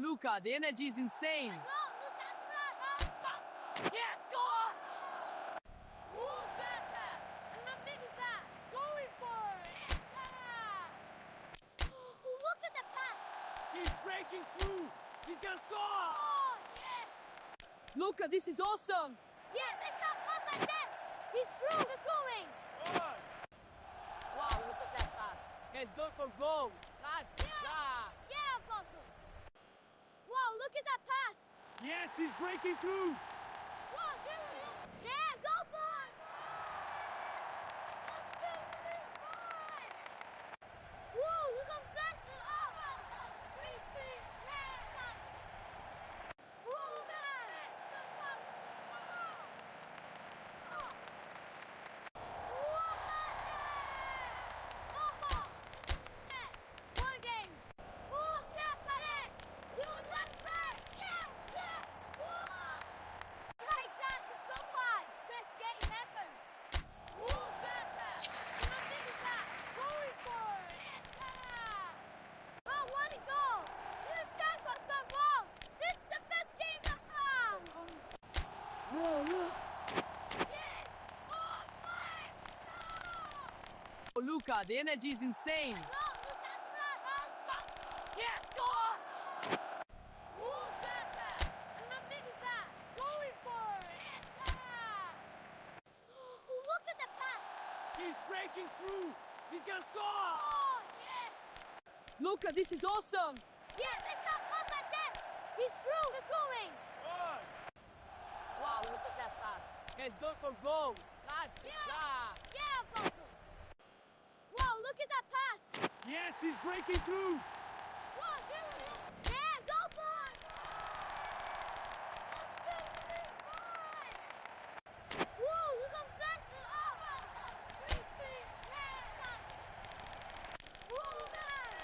Luca, the energy is insane. Yes, score! Who's better? And the big pass. Going for it. Look at the pass. He's breaking through. He's gonna score. Oh, yes. Luca, this is awesome. Yeah, they got up at this. He's through. We're going. Wow, look at that pass. He's going for goal. Yeah, Apostle. Wow, look at that pass. Yes, he's breaking through. Yeah, go for it. Let's go, 3, 4. Whoa, look at that. 3, 2, whoa, man. One game. Look at that. You look back. Right down to squad. Best game ever. Who's better? Nothing back. Going for it. Oh, what a goal. This time was the ball. This is the best game ever. Yes. Oh, my. Oh, Luca, the energy is insane. No, look at that. Yes, score. Who's better? And the big pass. Going for it. Look at the pass. He's breaking through. He's gonna score. Oh, yes. Luca, this is awesome. Yeah, they got up at this. He's through. We're going. Wow, look at that pass. He's going for goal. Yeah, Apostle. Wow, look at that pass. Yes, he's breaking through. Yeah, go for it. Let's go, 3, 4. Whoa, look at that. 3, 2, whoa, man.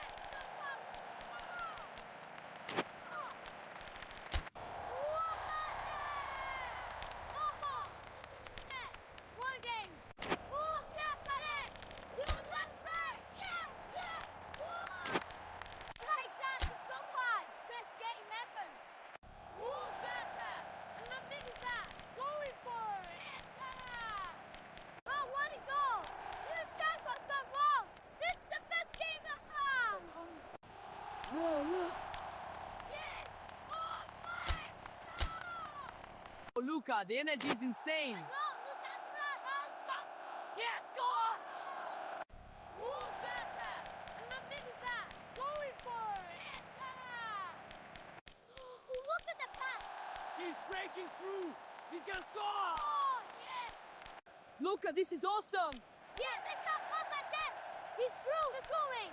Yes, one game. Look at that. You look back. Right down to squad. Best game ever. Who's better? And the big pass. Going for it. Oh, what a goal. This time was the ball. This is the best game ever. Yes. Oh, my. Oh, Luca, the energy is insane. No, look at that. Yes, score. Who's better? And the big pass. Going for it. Look at the pass. He's breaking through. He's gonna score. Oh, yes. Luca, this is awesome. Yeah, they got up at this. He's through. We're going.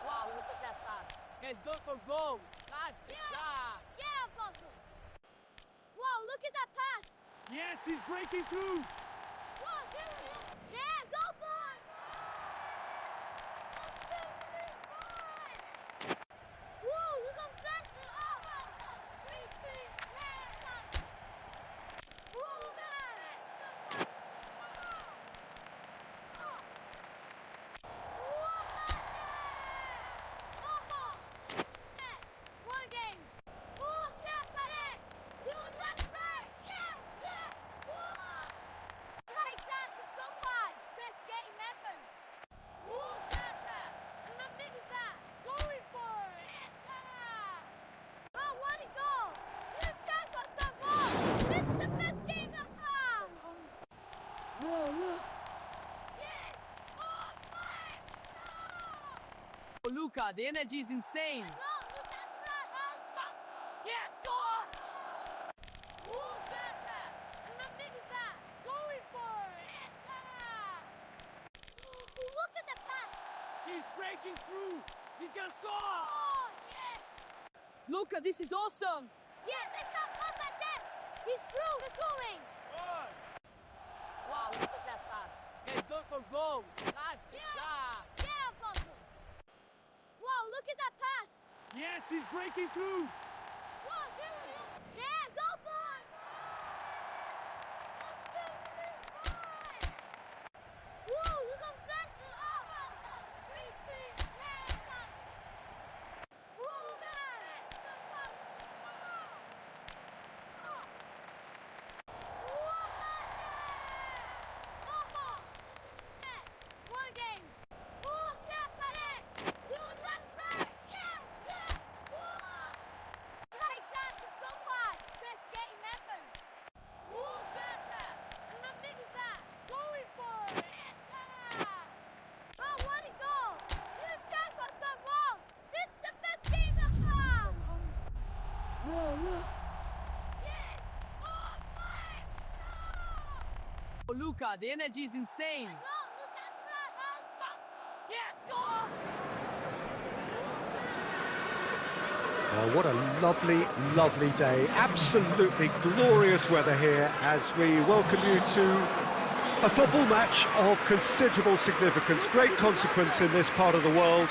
Wow, look at that pass. He's going for goal. Yeah, Apostle. Wow, look at that pass. Yes, he's breaking through. Yeah, go for it. Whoa, look at that. 3, 2, whoa, man. Yes, one game. Look at this. You look back. Right down to squad. Best game ever. Who's better? And the big pass. Going for it. Oh, what a goal. This time was the ball. This is the best game ever. Yes. Oh, my. Oh, Luca, the energy is insane. No, look at that. Yes, score. Who's better? And the big pass. Going for it. Look at the pass. He's breaking through. He's gonna score. Oh, yes. Luca, this is awesome. Yeah, they got up at this. He's through. We're going. Wow, look at that pass. He's going for goal. Yeah, Apostle. Wow, look at that pass. Yes, he's breaking through. Yeah, go for it. Let's go, 3, 4. Whoa, look at that. 3, 2, whoa, man. Luca, the energy is insane. Yes, score! Oh, what a lovely, lovely day. Absolutely glorious weather here as we welcome you to a football match of considerable significance, great consequence in this part of the world.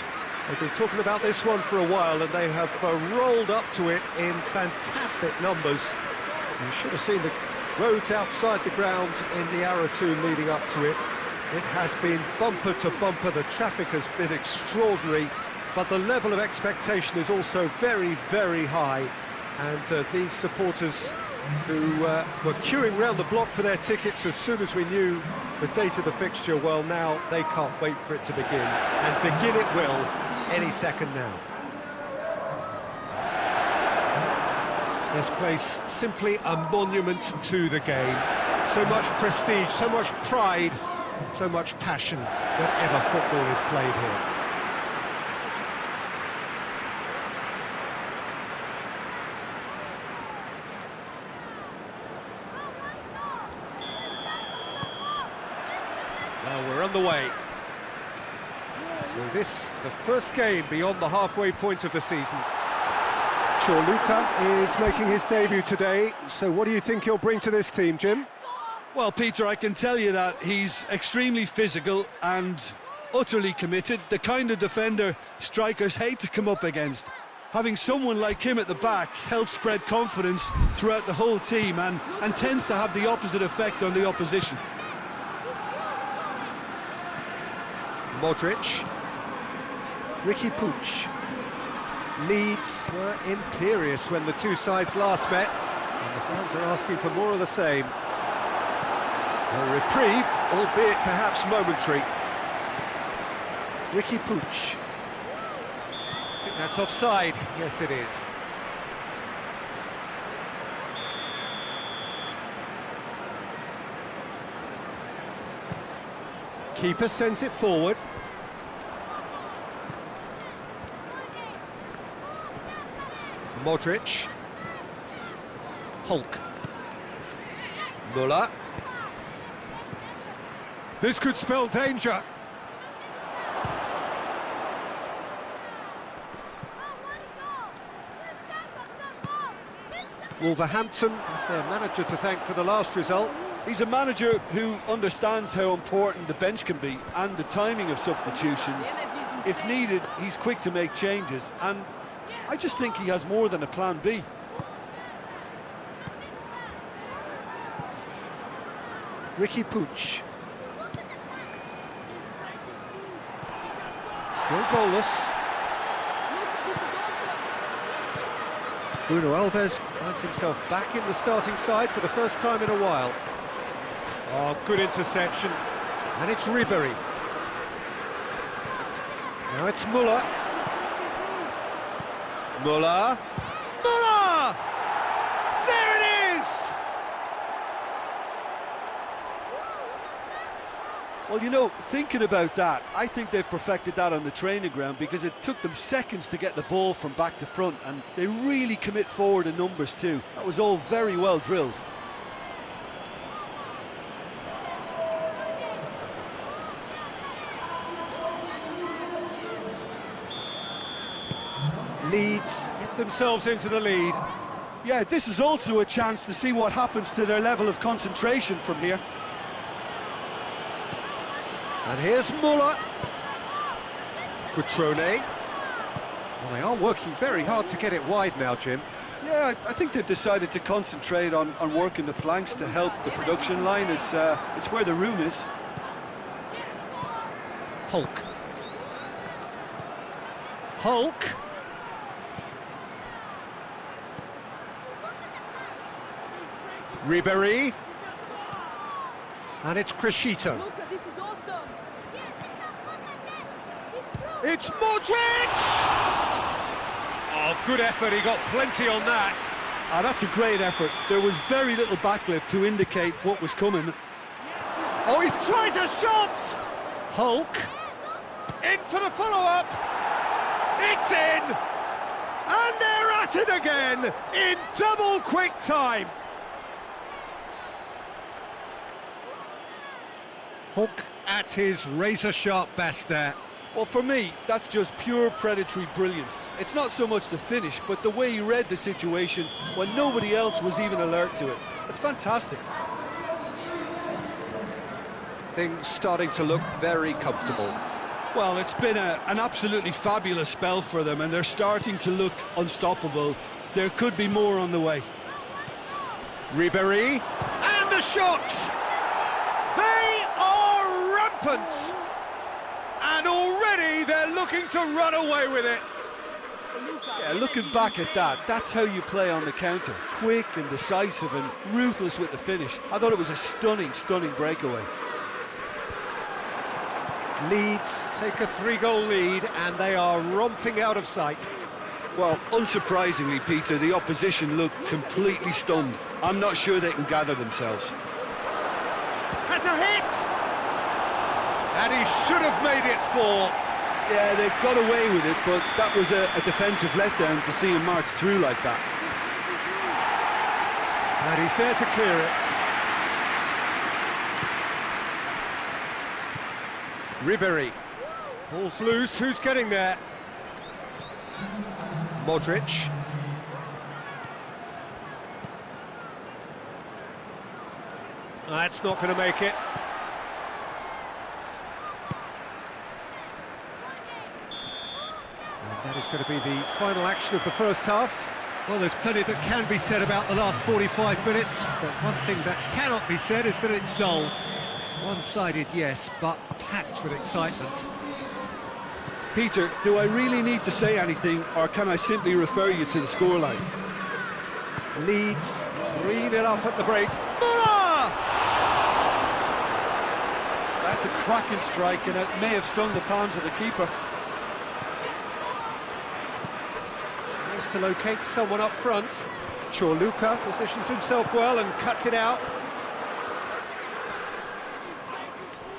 They've been talking about this one for a while and they have rolled up to it in fantastic numbers. You should have seen the roads outside the ground in the hour or two leading up to it. It has been bumper to bumper, the traffic has been extraordinary, but the level of expectation is also very, very high. And these supporters who were queuing round the block for their tickets as soon as we knew the date of the fixture, well, now they can't wait for it to begin. And begin it will any second now. This place simply a monument to the game. So much prestige, so much pride, so much passion whenever football is played here. Well, we're on the way. So this, the first game beyond the halfway point of the season. Sure, Luca is making his debut today, so what do you think he'll bring to this team, Jim? Well, Peter, I can tell you that he's extremely physical and utterly committed, the kind of defender strikers hate to come up against. Having someone like him at the back helps spread confidence throughout the whole team and tends to have the opposite effect on the opposition. Modric, Ricky Puig. Leeds were imperious when the two sides last met, and the fans are asking for more of the same. A reprieve, albeit perhaps momentary. Ricky Puig. I think that's offside. Yes, it is. Keeper sends it forward. Modric. Hulk. Muller. This could spell danger. Wolverhampton have their manager to thank for the last result. He's a manager who understands how important the bench can be and the timing of substitutions. If needed, he's quick to make changes, and I just think he has more than a plan B. Ricky Puig. Still goalless. Bruno Alves finds himself back in the starting side for the first time in a while. Oh, good interception. And it's Ribery. Now it's Muller. Muller. Muller! There it is! Well, you know, thinking about that, I think they've perfected that on the training ground because it took them seconds to get the ball from back to front, and they really commit forward in numbers too. That was all very well drilled. Leeds get themselves into the lead. Yeah, this is also a chance to see what happens to their level of concentration from here. And here's Muller. Cutrone. Well, they are working very hard to get it wide now, Jim. Yeah, I think they've decided to concentrate on working the flanks to help the production line. It's where the room is. Hulk. Hulk. Ribery. And it's Crescito. This is awesome. It's Modric! Oh, good effort, he got plenty on that. Ah, that's a great effort. There was very little backlift to indicate what was coming. Oh, he tries a shot! Hulk. In for the follow-up. It's in! And they're at it again in double quick time. Hook at his razor-sharp best there. Well, for me, that's just pure predatory brilliance. It's not so much the finish, but the way he read the situation when nobody else was even alert to it. It's fantastic. Things starting to look very comfortable. Well, it's been an absolutely fabulous spell for them, and they're starting to look unstoppable. There could be more on the way. Ribéry, and the shots! They are rampant! And already they're looking to run away with it. Yeah, looking back at that, that's how you play on the counter. Quick and decisive and ruthless with the finish. I thought it was a stunning, stunning breakaway. Leeds take a 3-goal lead and they are romping out of sight. Well, unsurprisingly, Peter, the opposition look completely stunned. I'm not sure they can gather themselves. Has a hit! And he should have made it 4. Yeah, they got away with it, but that was a defensive letdown to see him march through like that. And he's there to clear it. Ribéry. Ball's loose, who's getting there? Modric. That's not going to make it. And that is going to be the final action of the first half. Well, there's plenty that can be said about the last 45 minutes, but one thing that cannot be said is that it's dull. One-sided, yes, but packed with excitement. Peter, do I really need to say anything, or can I simply refer you to the scoreline? Leeds 3-0 up at the break. Muller! That's a cracking strike, and it may have stung the palms of the keeper. Tries to locate someone up front. Luka positions himself well and cuts it out.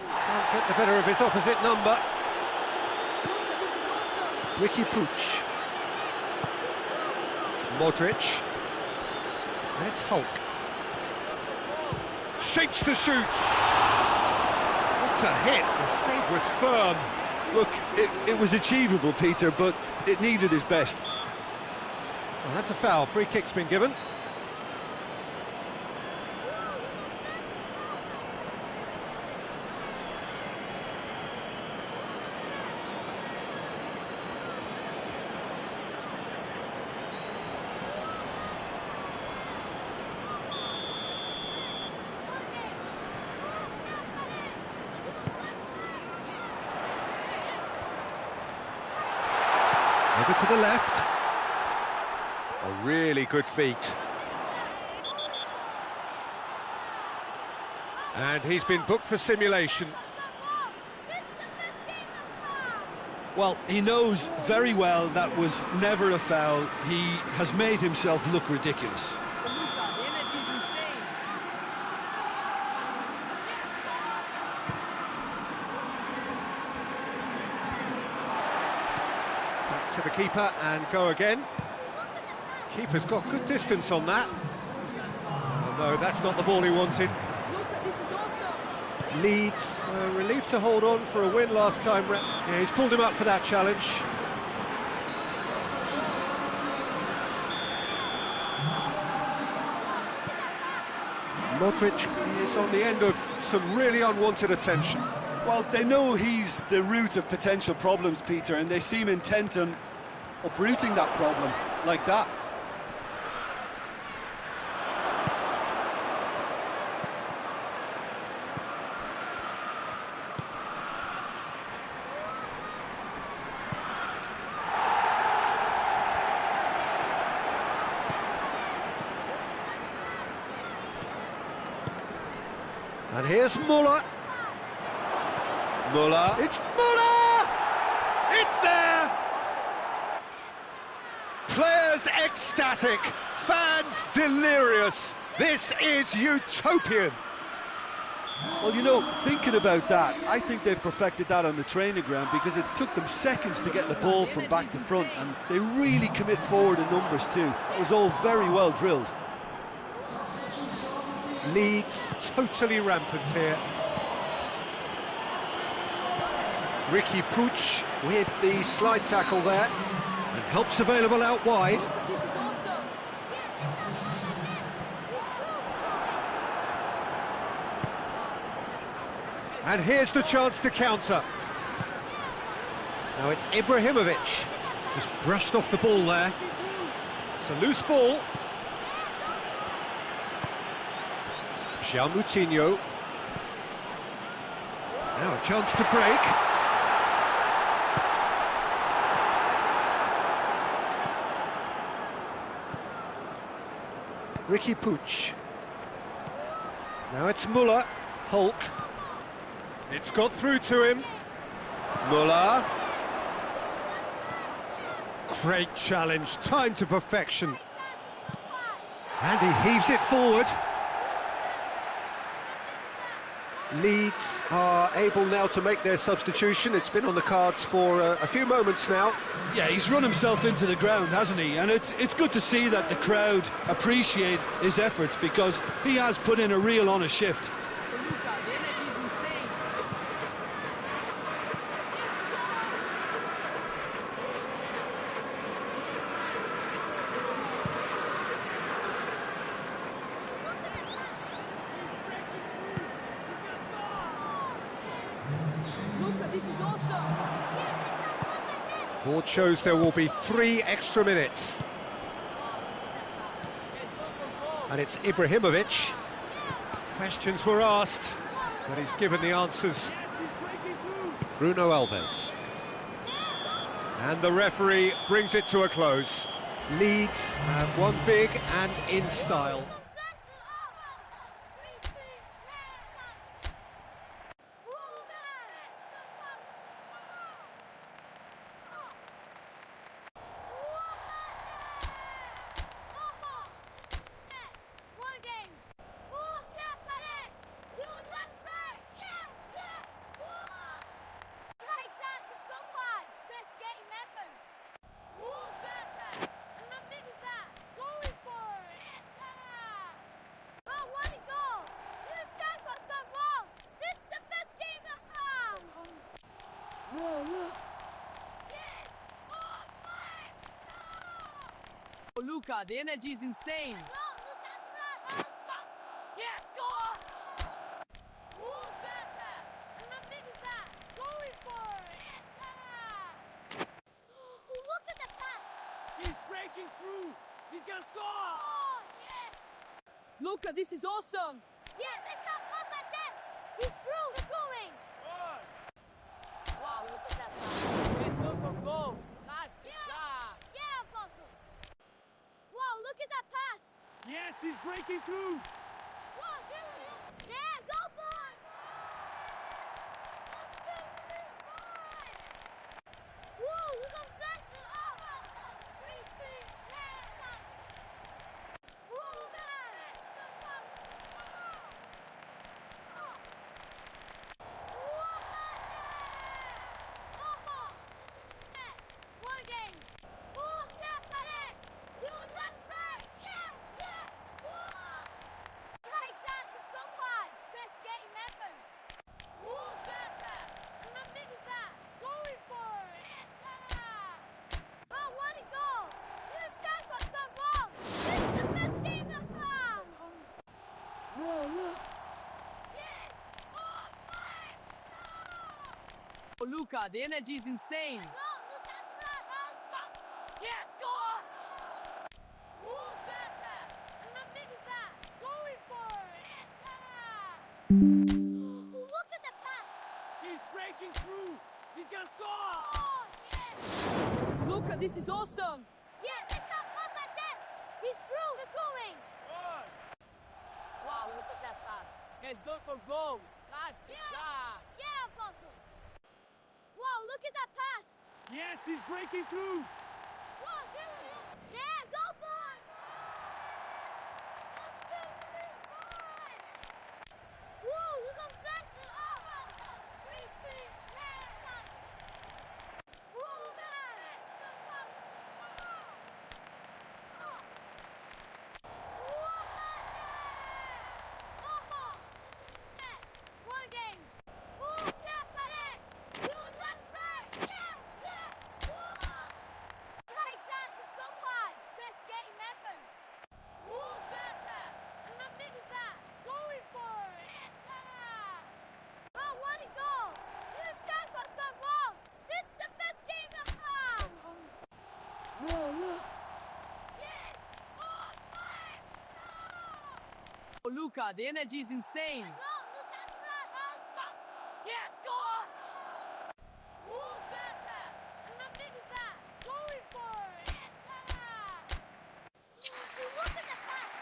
Can't get the better of his opposite number. Ricky Puig. Modric. And it's Hulk. Shapes to shoot. What a hit. The save was firm. Look, it was achievable, Peter, but it needed his best. Well, that's a foul. Free kick's been given. Over to the left. A really good feat. And he's been booked for simulation. Well, he knows very well that was never a foul. He has made himself look ridiculous. The energy is insane. Back to the keeper and go again. Keeper's got good distance on that. Oh, no, that's not the ball he wanted. This is awesome. Leeds relieved to hold on for a win last time. Yeah, he's pulled him up for that challenge. Modric is on the end of some really unwanted attention. Well, they know he's the root of potential problems, Peter, and they seem intent on uprooting that problem like that. And here's Muller. Muller. It's Muller! It's there! Players ecstatic, fans delirious. This is utopian. Well, you know, thinking about that, I think they've perfected that on the training ground because it took them seconds to get the ball from back to front, and they really commit forward in numbers too. It was all very well drilled. Leeds totally rampant here. Ricky Puig with the slide tackle there. And help's available out wide. This is awesome. Yes. He's through. And here's the chance to counter. Now it's Ibrahimovic. Just brushed off the ball there. It's a loose ball. João Moutinho. Now a chance to break. Ricky Puig. Now it's Müller. Hulk. It's got through to him. Müller. Great challenge, time to perfection. And he heaves it forward. Leeds are able now to make their substitution. It's been on the cards for a few moments now. Yeah, he's run himself into the ground, hasn't he? And it's good to see that the crowd appreciate his efforts, because he has put in a real honest shift. Luka, the energy is insane. Luka, this is awesome. Board shows there will be 3 extra minutes. And it's Ibrahimovic. Questions were asked, but he's given the answers. Bruno Alves. And the referee brings it to a close. Leeds have won big and in style. Oh, Luka, the energy is insane. Yes, go on! Look at the pass! He's breaking through. He's gonna score. Oh, yes! Luka, this is awesome. Yeah, they got up at this! He's through, they're going! Wow, look at that pass. Let's go for goal. Yeah, Apostle! Wow, look at that pass! Yes, he's breaking through. Wow, yeah, go for it! Whoa, look at that! Oh, Luka, the energy is insane. Yes, go on! Going for it! Look at the pass! He's breaking through. He's gonna score. Oh, yes! Luka, this is awesome. Yeah, they got up at this! He's through, they're going! Wow, look at that pass. He's going for goal. Yeah, Apostle! Wow, look at that pass! Yes, he's breaking through. Wow, yeah, go for it! Whoa, look at that! One game! Luca, the energy is insane. No, look at that. Oh, spots. Yes, score! Who's better? And I'm big back. Going for it! Yes, look at the pass.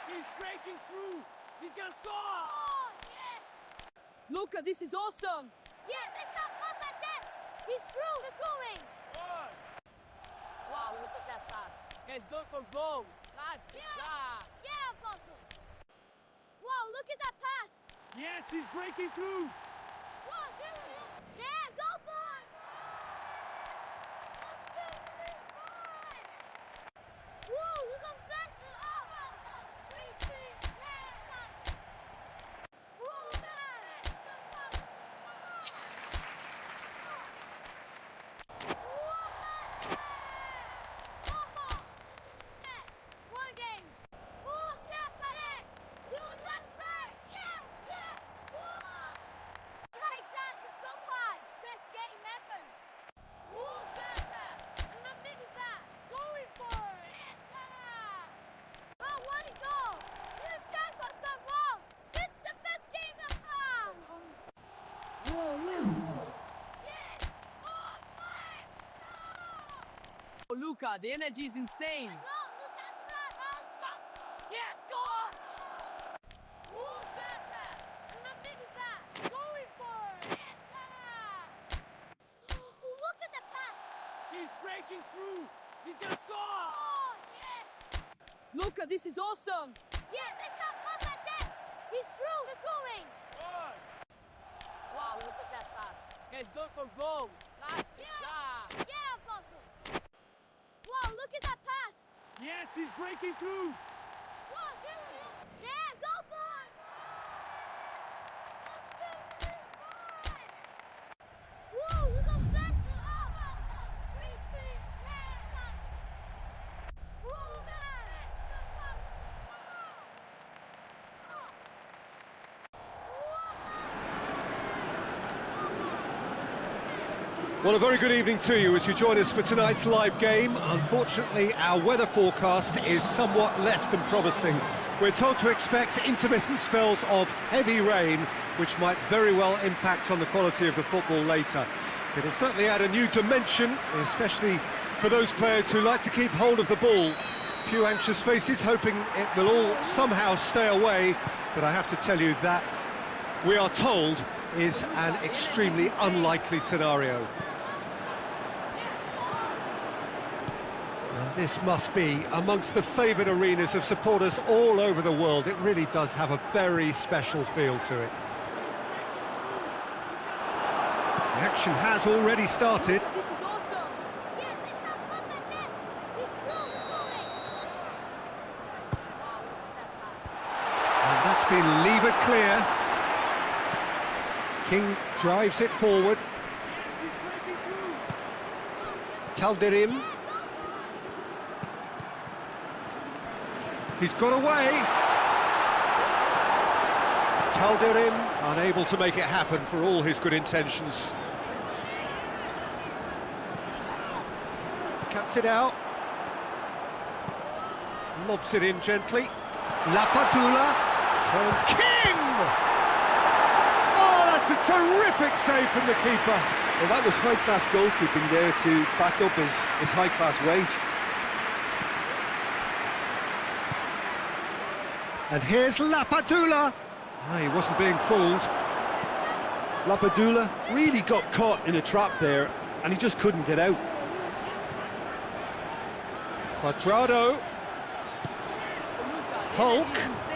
He's breaking through. He's gonna score! Oh, yes. Luca, this is awesome. Yeah, they got up at this. He's through. We're going. Wow, look at that pass. He's going for goal. That's Yeah, Apostle. Wow, look at that pass. Yes, he's breaking through. Wow, yeah, go for it. Whoa, look at that. Three, two, whoa, one game. Look at that. You got back. Right down to Scopas. Best game ever. Who's better? And I'm big back. Going for it. Oh, what a goal! This time was the wall! This is the best game ever! Yes! Oh, my! Oh, Luca, the energy is insane. No, look at that! Oh, spots! Yes, score! Who's better? And I'm big back! Going for it. Look at the pass! He's breaking through. He's gonna score! Oh, yes! Luca, this is awesome. Yeah, they got up at this! He's through! We're going! Wow, look at that pass. He's going for goal. That's Yeah, Apostle! Wow, look at that pass! Yes, he's breaking through. Yeah, go for it! Whoa, look at that! Three, two, whoa, Well, a very good evening to you as you join us for tonight's live game. Unfortunately, our weather forecast is somewhat less than promising. We're told to expect intermittent spells of heavy rain, which might very well impact on the quality of the football later. It'll certainly add a new dimension, especially for those players who like to keep hold of the ball. Few anxious faces hoping it will all somehow stay away, but I have to tell you that we are told is an extremely unlikely scenario. And this must be amongst the favoured arenas of supporters all over the world. It really does have a very special feel to it. The action has already started. This is awesome. Yeah, they got up at this! He's through! We're going! Wow, look at that pass. And that's been levered clear. King drives it forward. Yes, he's breaking through. Calderim. He's got away. Calderim unable to make it happen for all his good intentions. Cuts it out. Lobs it in gently. Lapadula turns King! Oh, that's a terrific save from the keeper. Well, that was high-class goalkeeping there to back up his high-class wage. And here's Lapadula. Ah, he wasn't being fooled. Lapadula really got caught in a trap there, and he just couldn't get out. Quadrado. Luca, the Hulk. energy is insane.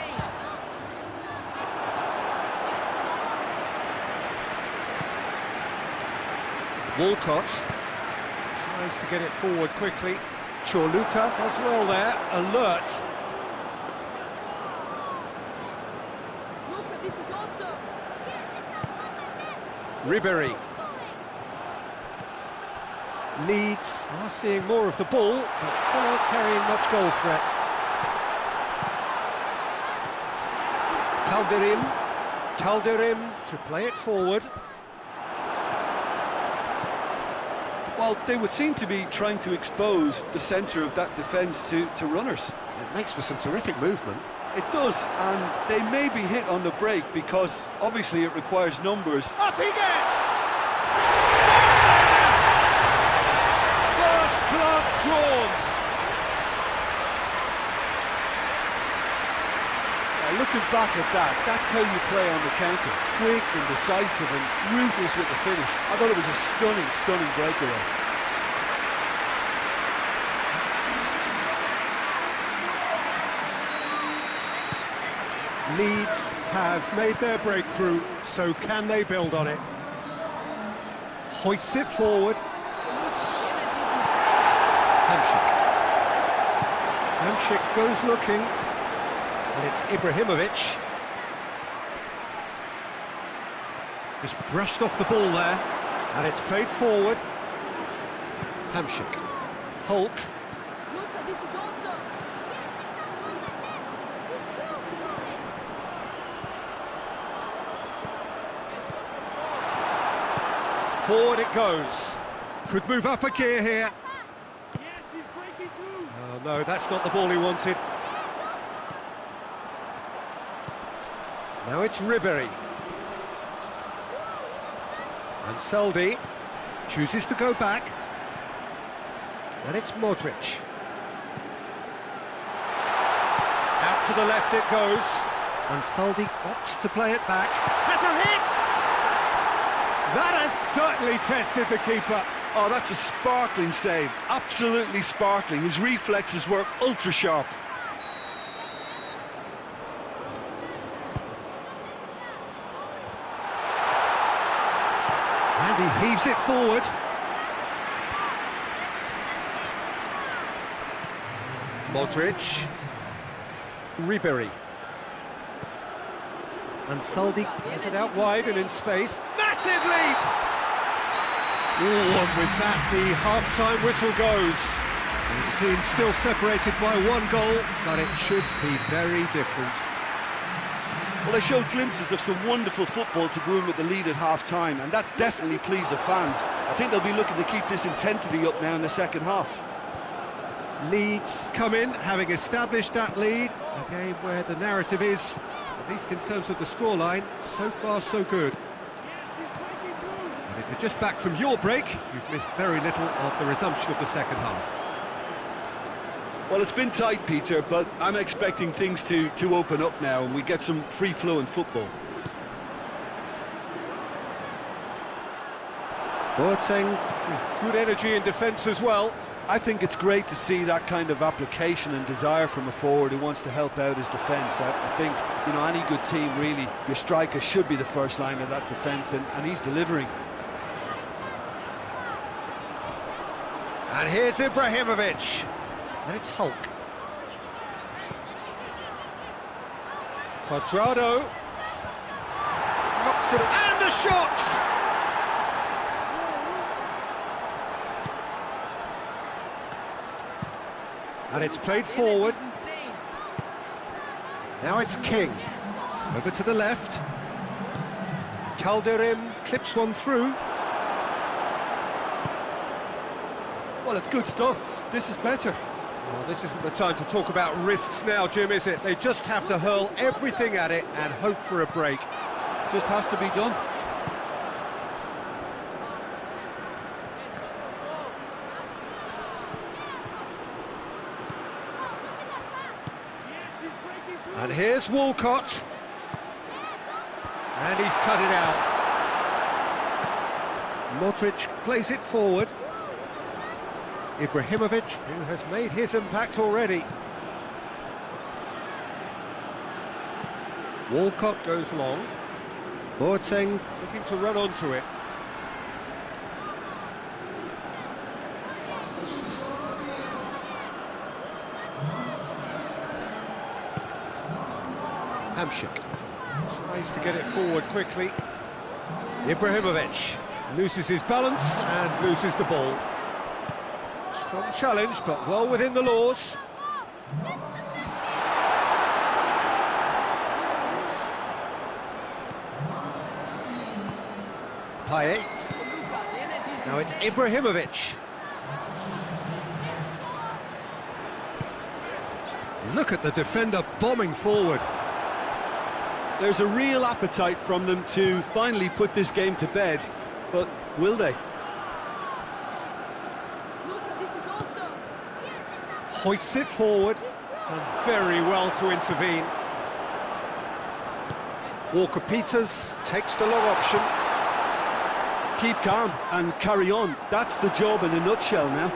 Walcott tries to get it forward quickly. Chorluka does well there, alert. Luca, this is awesome. Yeah, they got up at this! Ribery We're going! Leeds are seeing more of the ball, but still not carrying much goal threat. Calderim to play it forward. Well, they would seem to be trying to expose the centre of that defence to runners. It makes for some terrific movement. It does, and they may be hit on the break because obviously it requires numbers. Up he gets! First blood drawn. Looking back at that, that's how you play on the counter. Quick and decisive and ruthless with the finish. I thought it was a stunning, stunning breakaway. Leeds have made their breakthrough, so can they build on it? Hoists it forward. Hamšík goes looking, and it's Ibrahimovic. Just brushed off the ball there, and it's played forward. Hamšík. Hulk. Look, this is awesome. Forward it goes. Could move up a gear here. Yes, he's breaking through. Oh no, that's not the ball he wanted. Now it's Ribery. And Saldi chooses to go back. And it's Modric. Out to the left it goes. And Saldi opts to play it back. Has a hit! That has certainly tested the keeper. Oh, that's a sparkling save. Absolutely sparkling. His reflexes were ultra sharp. And he heaves it forward. Modric. Ribery. And Saldi has it out wide and in space. Massive leap! Ooh, and with that, the half-time whistle goes. The team still separated by one goal, but it should be very different. Well, they showed glimpses of some wonderful football to go in with the lead at half-time, and that's definitely pleased the fans. I think they'll be looking to keep this intensity up now in the second half. Leeds come in, having established that lead. A game where the narrative is, at least in terms of the scoreline, so far so good. And if you're just back from your break, you've missed very little of the resumption of the second half. Well, it's been tight, Peter, but I'm expecting things to open up now and we get some free-flowing football. Boateng with good energy in defence as well. I think it's great to see that kind of application and desire from a forward who wants to help out his defence. I think, you know, any good team, really, your striker should be the first line of that defence, and he's delivering. And here's Ibrahimovic. And it's Hulk. Quadrado. Knocks it, and a shot! And it's played forward. Now it's King. Over to the left. Calderim clips one through. Well, it's good stuff. This is better. Well, this isn't the time to talk about risks now, Jim, is it? They just have to hurl everything at it and hope for a break. Just has to be done. And here's Walcott. And he's cut it out. Modric plays it forward. Ibrahimovic, who has made his impact already. Walcott goes long. Boateng looking to run onto it. Hamšík tries to get it forward quickly. Ibrahimovic loses his balance and loses the ball. Strong challenge, but well within the laws. Payet. Now it's Ibrahimovic. Look at the defender bombing forward. There's a real appetite from them to finally put this game to bed, but will they? Luca, this is awesome. Hoists it forward. Done very well to intervene. Walker-Peters takes the long option. Keep calm and carry on. That's the job in a nutshell now.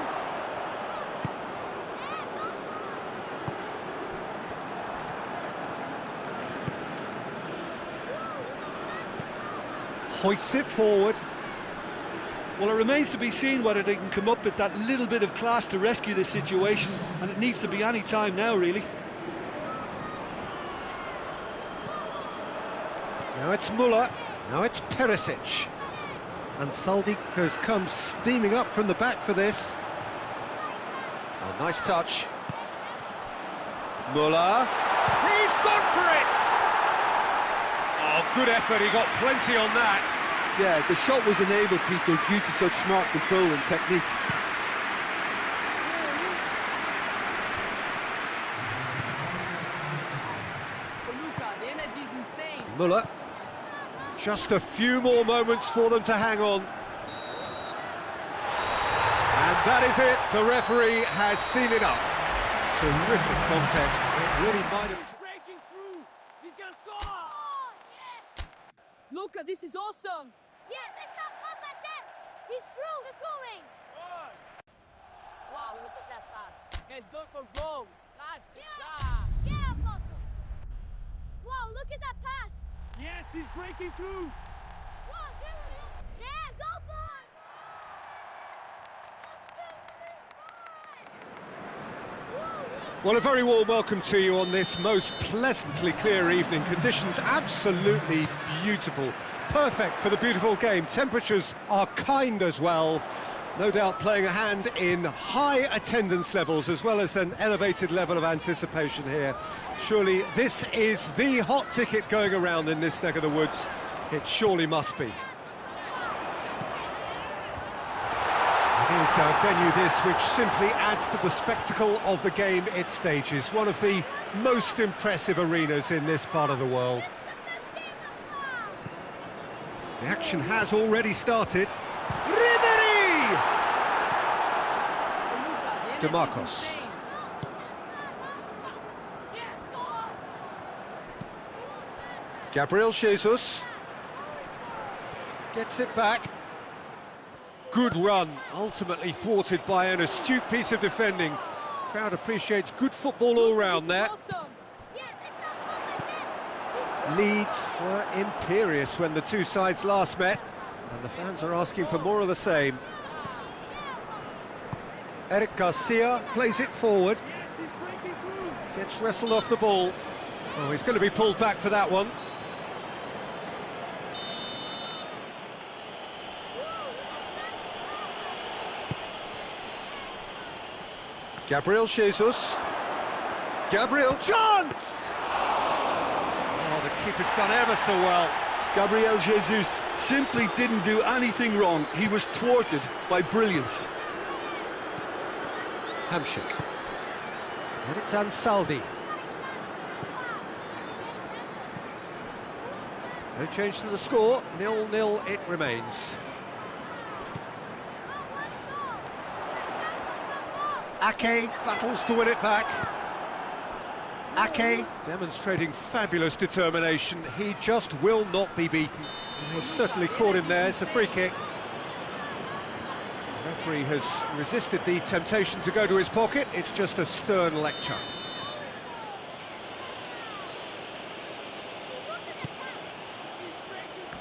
Hoists it forward. Well, it remains to be seen whether they can come up with that little bit of class to rescue this situation, and it needs to be any time now, really. Now it's Muller. Now it's Perisic. And Saldi has come steaming up from the back for this. Oh, nice touch. Muller. He's gone for it! Oh, good effort. He got plenty on that. Yeah, the shot was enabled, Peter, due to such smart control and technique. For Luca, the energy is insane. Muller. Just a few more moments for them to hang on. And that is it. The referee has seen enough. Terrific contest. It really might have... He's breaking through. He's gonna score. Oh, yes! Luca, this is awesome. Yes, it's not up at this! He's through, we're going! Wow, look at that pass. He's going for goal. That's it. Yeah, Apostle! Wow, look at that pass! Yes, he's breaking through. One, two, yeah, go for it! Well, a very warm welcome to you on this most pleasantly clear evening. Conditions absolutely beautiful. Perfect for the beautiful game. Temperatures are kind as well. No doubt playing a hand in high attendance levels as well as an elevated level of anticipation here. Surely this is the hot ticket going around in this neck of the woods. It surely must be. It is a venue this which simply adds to the spectacle of the game it stages. One of the most impressive arenas in this part of the world. The action has already started. Ribery! DeMarcos. Gabriel Jesus. Gets it back. Good run, ultimately thwarted by an astute piece of defending. Crowd appreciates good football all round there. Leeds were imperious when the two sides last met, and the fans are asking for more of the same. Eric Garcia plays it forward. Gets wrestled off the ball. Oh, he's going to be pulled back for that one. Gabriel Jesus. Gabriel, chance! Oh, the keeper's done ever so well. Gabriel Jesus simply didn't do anything wrong. He was thwarted by brilliance. Hamsik. And it's Ansaldi. No change to the score, 0-0 it remains. Ake battles to win it back. Ake demonstrating fabulous determination. He just will not be beaten. He's certainly caught him there. It's a free kick. The referee has resisted the temptation to go to his pocket. It's just a stern lecture.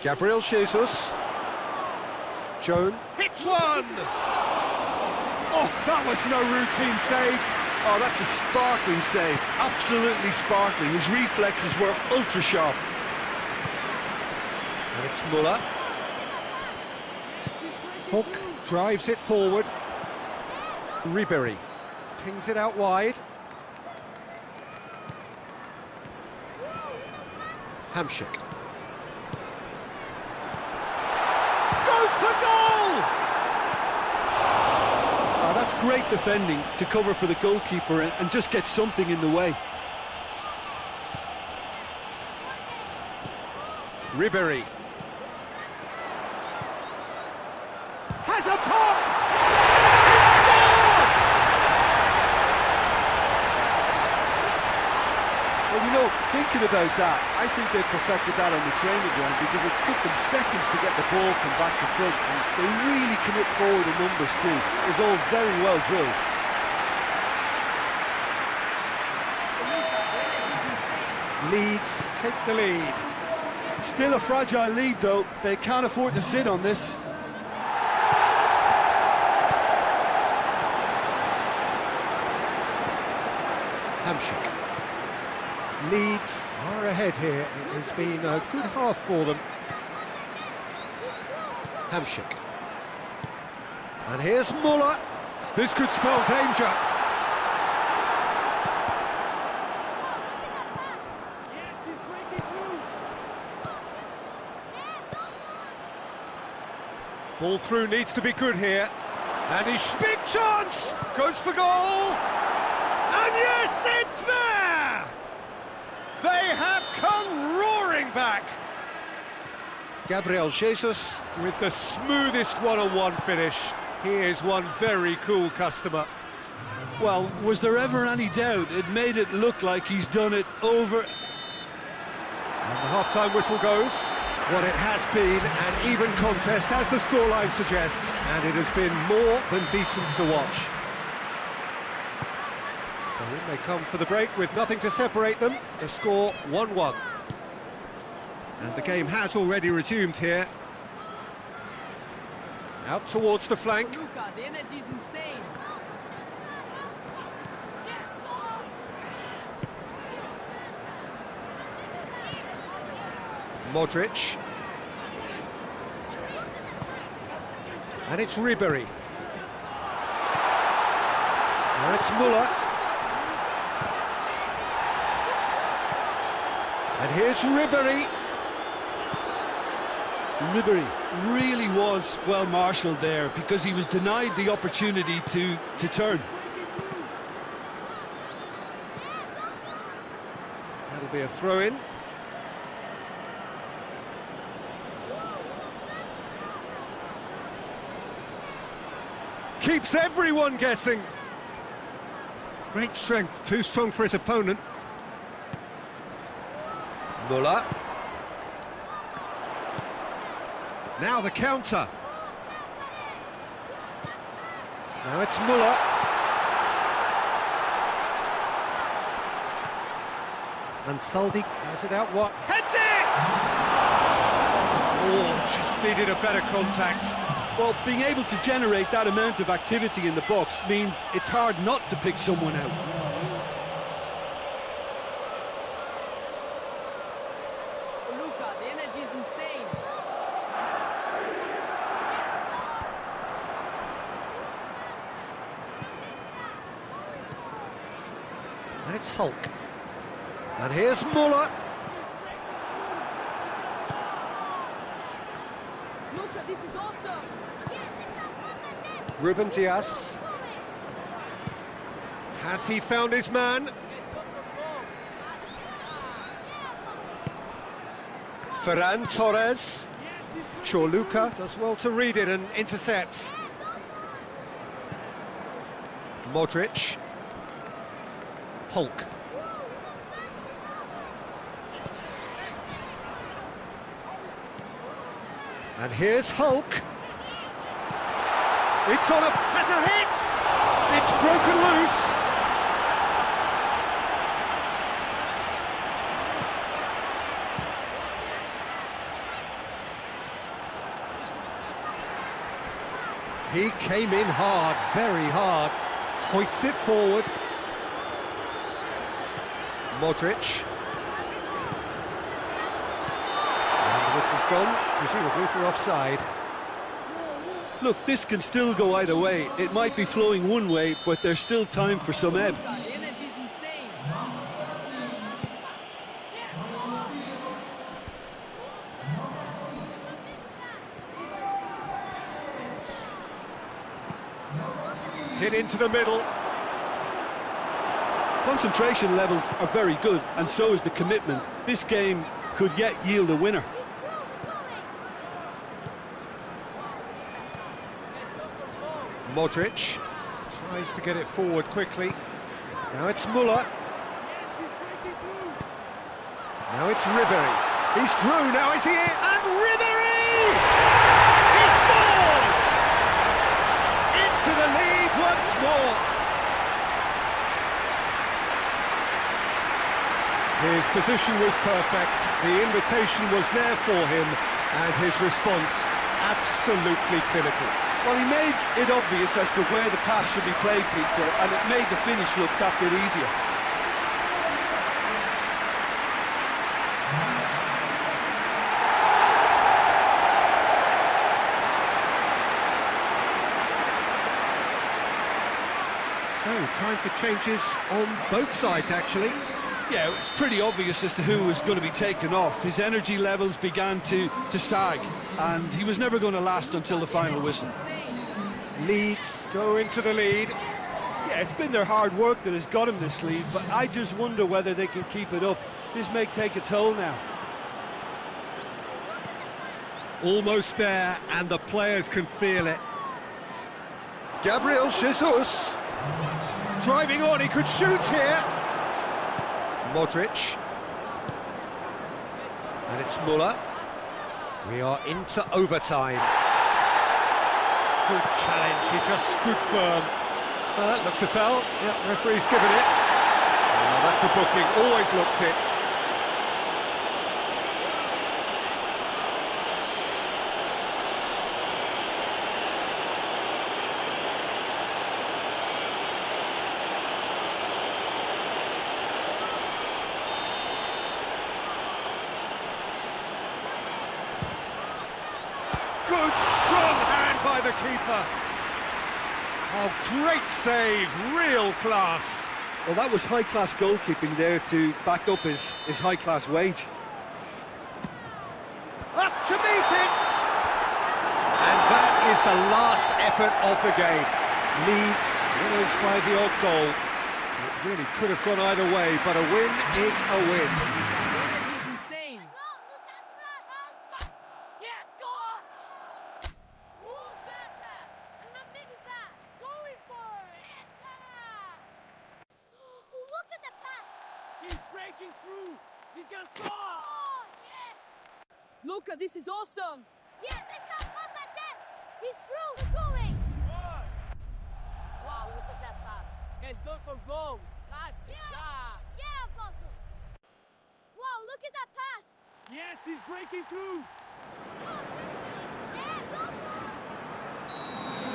Gabriel Jesus. Joan hits one! Oh, that was no routine save. Oh, that's a sparkling save. Absolutely sparkling. His reflexes were ultra sharp. And it's Muller. Hook drives it forward. Ribery pings it out wide. Hamsik. Goes for goal! Oh, that's great defending to cover for the goalkeeper and just get something in the way. Ribéry. Has a pop! It's scored! Well, you know, thinking about that, I think they perfected that on the training ground because it took them seconds to get the ball from back to front, and they really commit forward in numbers too. It was all very well drilled. Leeds take the lead. Still a fragile lead though, they can't afford to sit on this. Hamsik. Leeds are ahead here. It has been a good half for them. Hamsik. And here's Muller. This could spell danger. Yes, he's breaking through. Ball through needs to be good here. And his big chance! Goes for goal! And yes, it's there! They have come roaring back! Gabriel Jesus with the smoothest one-on-one finish. He is one very cool customer. Well, was there ever any doubt? It made it look like he's done it over. And the half-time whistle goes. What it has been an even contest, as the scoreline suggests, and it has been more than decent to watch. So in they come for the break with nothing to separate them. The score 1-1. And the game has already resumed here. Out towards the flank. Luka, the energy is insane. Modric. And it's Ribéry. Now it's Muller. And here's Ribéry. Ribéry really was well marshalled there because he was denied the opportunity to turn. That'll be a throw-in. Keeps everyone guessing. Great strength, too strong for his opponent. Muller. Now the counter. Now it's Muller. And Saldi has it out, what? Heads it! Oh, just needed a better contact. Well, being able to generate that amount of activity in the box means it's hard not to pick someone out. Luka, the energy is insane. And it's Hulk. And here's Muller. Luka, this is awesome. Ruben Dias. Has he found his man? Let's go for goal. Ferran Torres. Yes, he's Chorluka does well to read it and intercepts. Modric. Hulk. And here's Hulk. It's on has a hit! It's broken loose! He came in hard, very hard. Hoists it forward. Modric. And the whistle's gone, presumably for offside. Look, this can still go either way. It might be flowing one way, but there's still time for some ebb. Luka, the energy is insane. Hit into the middle. Concentration levels are very good, and so is the commitment. This game could yet yield a winner. He's through, we're going. Modric tries to get it forward quickly. Now it's Muller. Now it's Ribery. He's through, now is he in? And Ribery! He scores! Into the lead once more. His position was perfect, the invitation was there for him, and his response absolutely clinical. Well, he made it obvious as to where the pass should be played, Peter, and it made the finish look that bit easier. So, time for changes on both sides, actually. Yeah, it's pretty obvious as to who was going to be taken off. His energy levels began to sag, and he was never going to last until the final whistle. Leeds go into the lead. Yeah, it's been their hard work that has got him this lead, but I just wonder whether they can keep it up. This may take a toll now. Almost there, and the players can feel it. Gabriel Jesus driving on, he could shoot here. Modric. And it's Muller. We are into overtime. Good challenge, he just stood firm. That looks a foul. Yeah, referee's given it. Oh, that's a booking, always looked it. Good, strong hand by the keeper. Oh, great save, real class. Well, that was high-class goalkeeping there to back up his high-class wage. Up to meet it! And that is the last effort of the game. Leeds winners by the odd goal. It really could have gone either way, but a win is a win. He's insane. Yeah, score! Who's better? And I'm thinking that. Going for it. Look at the pass. He's breaking through. He's gonna score. Oh, yes. Luca, this is awesome. Yeah, that's not my desk. He's through, we're going. Wow, look at that pass. He's going for goal. That's it. Yeah, Apostle. Wow, look at that pass. Yes, he's breaking through. Yeah, go for it.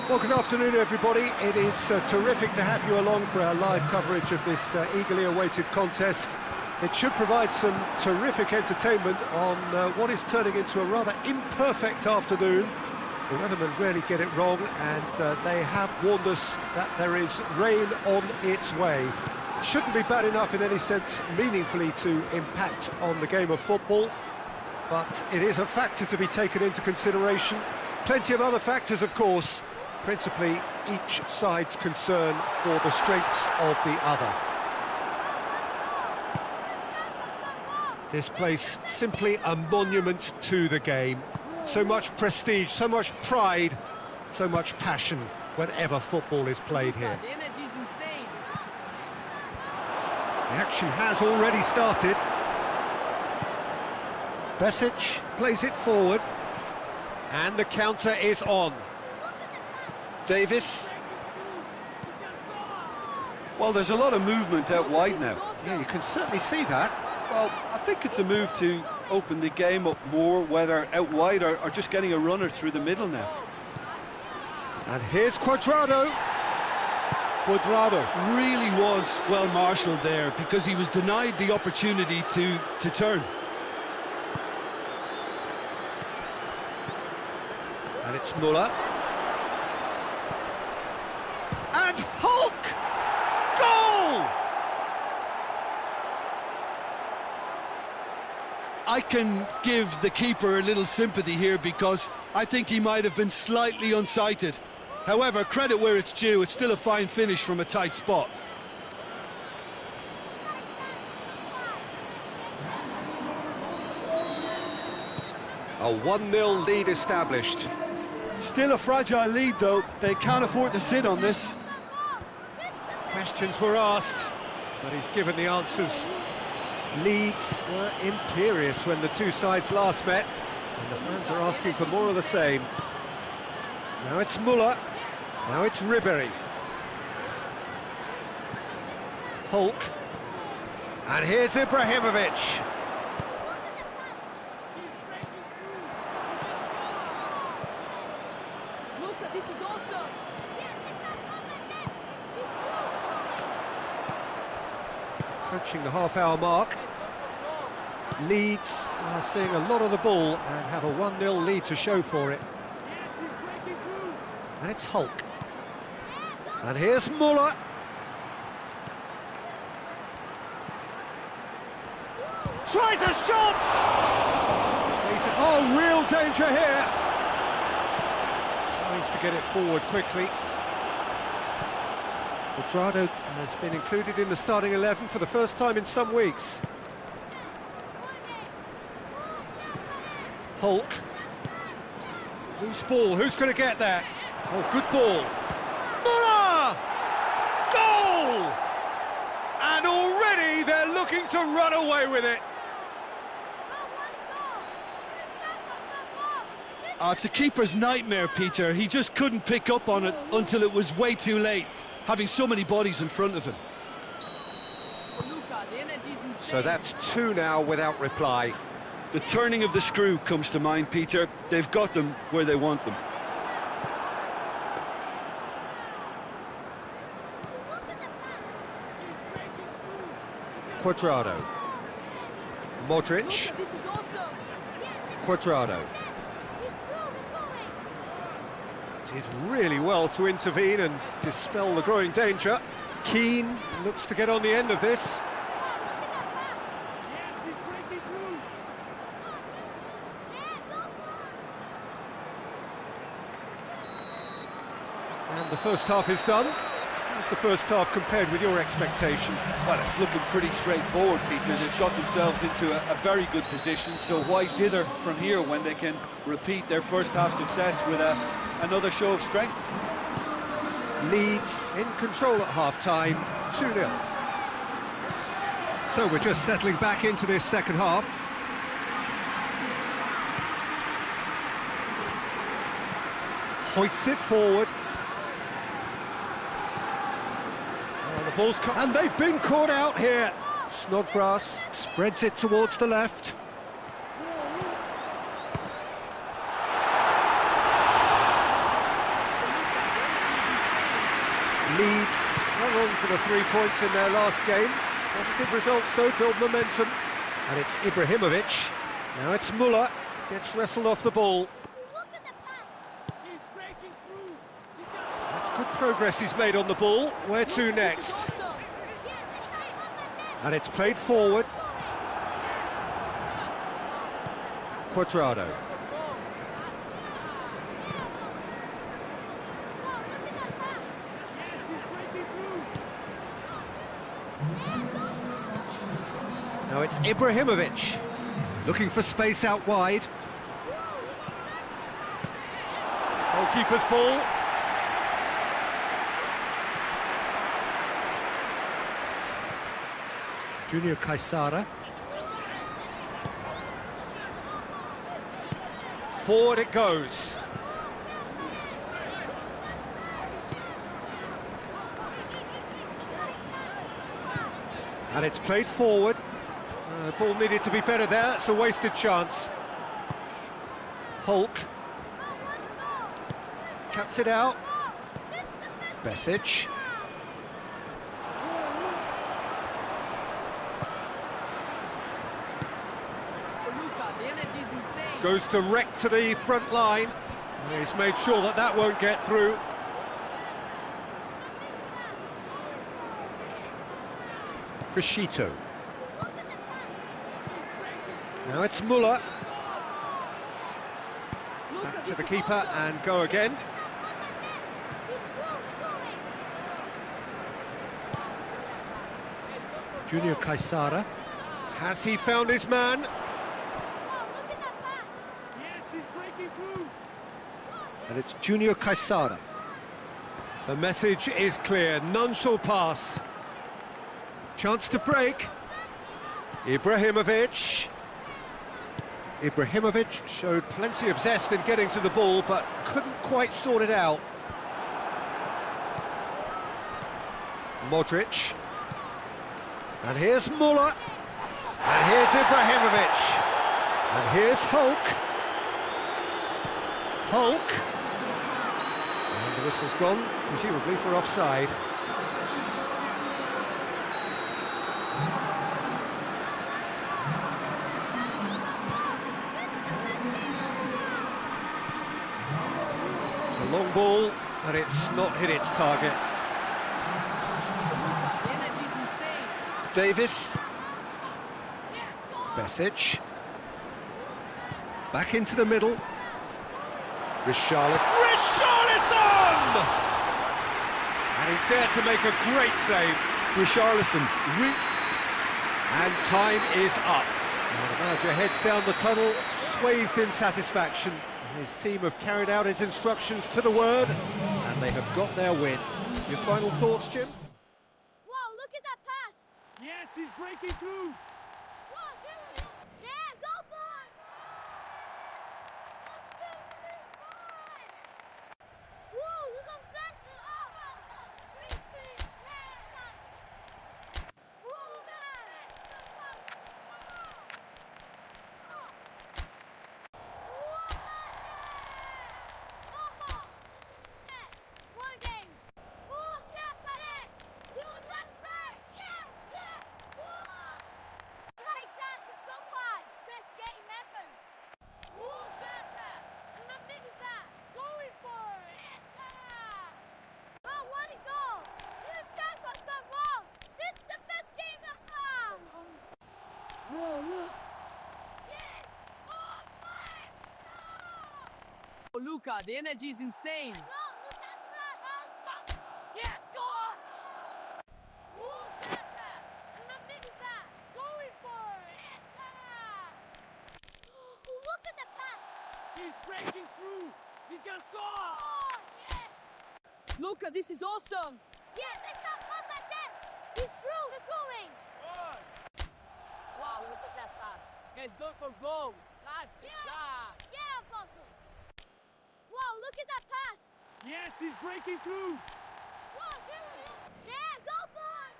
Well, good afternoon, everybody. It is terrific to have you along for our live coverage of this eagerly awaited contest. It should provide some terrific entertainment on what is turning into a rather imperfect afternoon. The weathermen really get it wrong, and they have warned us that there is rain on its way. It shouldn't be bad enough in any sense meaningfully to impact on the game of football, but it is a factor to be taken into consideration. Plenty of other factors, of course, principally each side's concern for the strengths of the other. This place simply a monument to the game. So much prestige, so much pride, so much passion whenever football is played here. The energy is insane. The action has already started. Besic plays it forward. And the counter is on. Davis. Well, there's a lot of movement out wide now. Yeah, you can certainly see that. Well, I think it's a move to open the game up more, whether out wide or just getting a runner through the middle now. And here's Cuadrado. Cuadrado. Really was well marshalled there because he was denied the opportunity to turn. And it's Muller. And Hulk! Goal! I can give the keeper a little sympathy here because I think he might have been slightly unsighted. However, credit where it's due, it's still a fine finish from a tight spot. A 1-0 lead established. Still a fragile lead, though. They can't afford to sit on this. Questions were asked, but he's given the answers. Leeds were imperious when the two sides last met, and the fans are asking for more of the same. Now it's Muller, now it's Ribery. Hulk, and here's Ibrahimovic. This is awesome. Approaching the half-hour mark. Leeds are seeing a lot of the ball and have a 1-0 lead to show for it. And it's Hulk. And here's Muller. Tries a shot! Oh, real danger here. Tries to get it forward quickly. Cuadrado has been included in the starting 11 for the first time in some weeks. Hulk. Loose ball, who's going to get that? Oh, good ball. Muller! Goal! And already they're looking to run away with it. It's a keeper's nightmare, Peter. He just couldn't pick up on it until it was way too late, having so many bodies in front of him. So that's 2 now without reply. The turning of the screw comes to mind, Peter. They've got them where they want them. Cuadrado. Modric. This is awesome. Cuadrado. Did really well to intervene and dispel the growing danger. Keane looks to get on the end of this. And the first half is done. How's the first half compared with your expectation? Well, it's looking pretty straightforward, Peter. They've got themselves into a very good position, so why dither from here when they can repeat their first half success with another show of strength? Leeds in control at half-time, 2-0. So we're just settling back into this second half. Hoists it forward. Oh, the ball's come, and they've been caught out here. Snodgrass spreads it towards the left. Leeds hung on for the 3 points in their last game. Positive results though, build momentum. And it's Ibrahimovic. Now it's Muller. Gets wrestled off the ball. That's good progress he's made on the ball. Where to next? And it's played forward. Cuadrado. Now it's Ibrahimovic, looking for space out wide. Goalkeeper's ball. Junior Caesara. Forward it goes. And it's played forward. The ball needed to be better there. It's a wasted chance. Hulk. Cuts it out. Besic. Goes direct to the front line. He's made sure that that won't get through. Crescito. Now it's Muller. Back to the keeper and go again. Junior Caesara. Has he found his man? Oh, look at that pass. Yes, he's breaking through. And it's Junior Caesara. The message is clear, none shall pass. Chance to break. Ibrahimovic. Ibrahimovic showed plenty of zest in getting to the ball, but couldn't quite sort it out. Modric. And here's Muller. And here's Ibrahimovic. And here's Hulk. Hulk. And the whistle's gone, presumably for offside. It's a long ball, but it's not hit its target. The energy's insane. Davis. Besic. Back into the middle. Richarlison! And he's there to make a great save. Richarlison, And time is up. Now the manager heads down the tunnel, swathed in satisfaction. His team have carried out his instructions to the word, and they have got their win. Your final thoughts, Jim? Wow, look at that pass. Yes, he's breaking through. Yeah, go for it. Whoa, look at that. One game. Like that, let's go five. Best game ever. Going for it. Oh, what a goal! This time was done well. This is the best game ever. Whoa, look. Yes. Oh my God. Oh, Luca, the energy's insane. No, look at that. Oh, spot. Yes, go on. Look at that. And I'm thinking that. Going for it. Look at the pass. He's breaking through. He's gonna score. Oh, yes. Luca, this is awesome. Yes, they got up like this. He's through. We're going. Wow, look at that pass. He's going for goal. That's it. Yeah, Apostle. Wow, look at that pass. Yes, he's breaking through. Wow, yeah, go for it.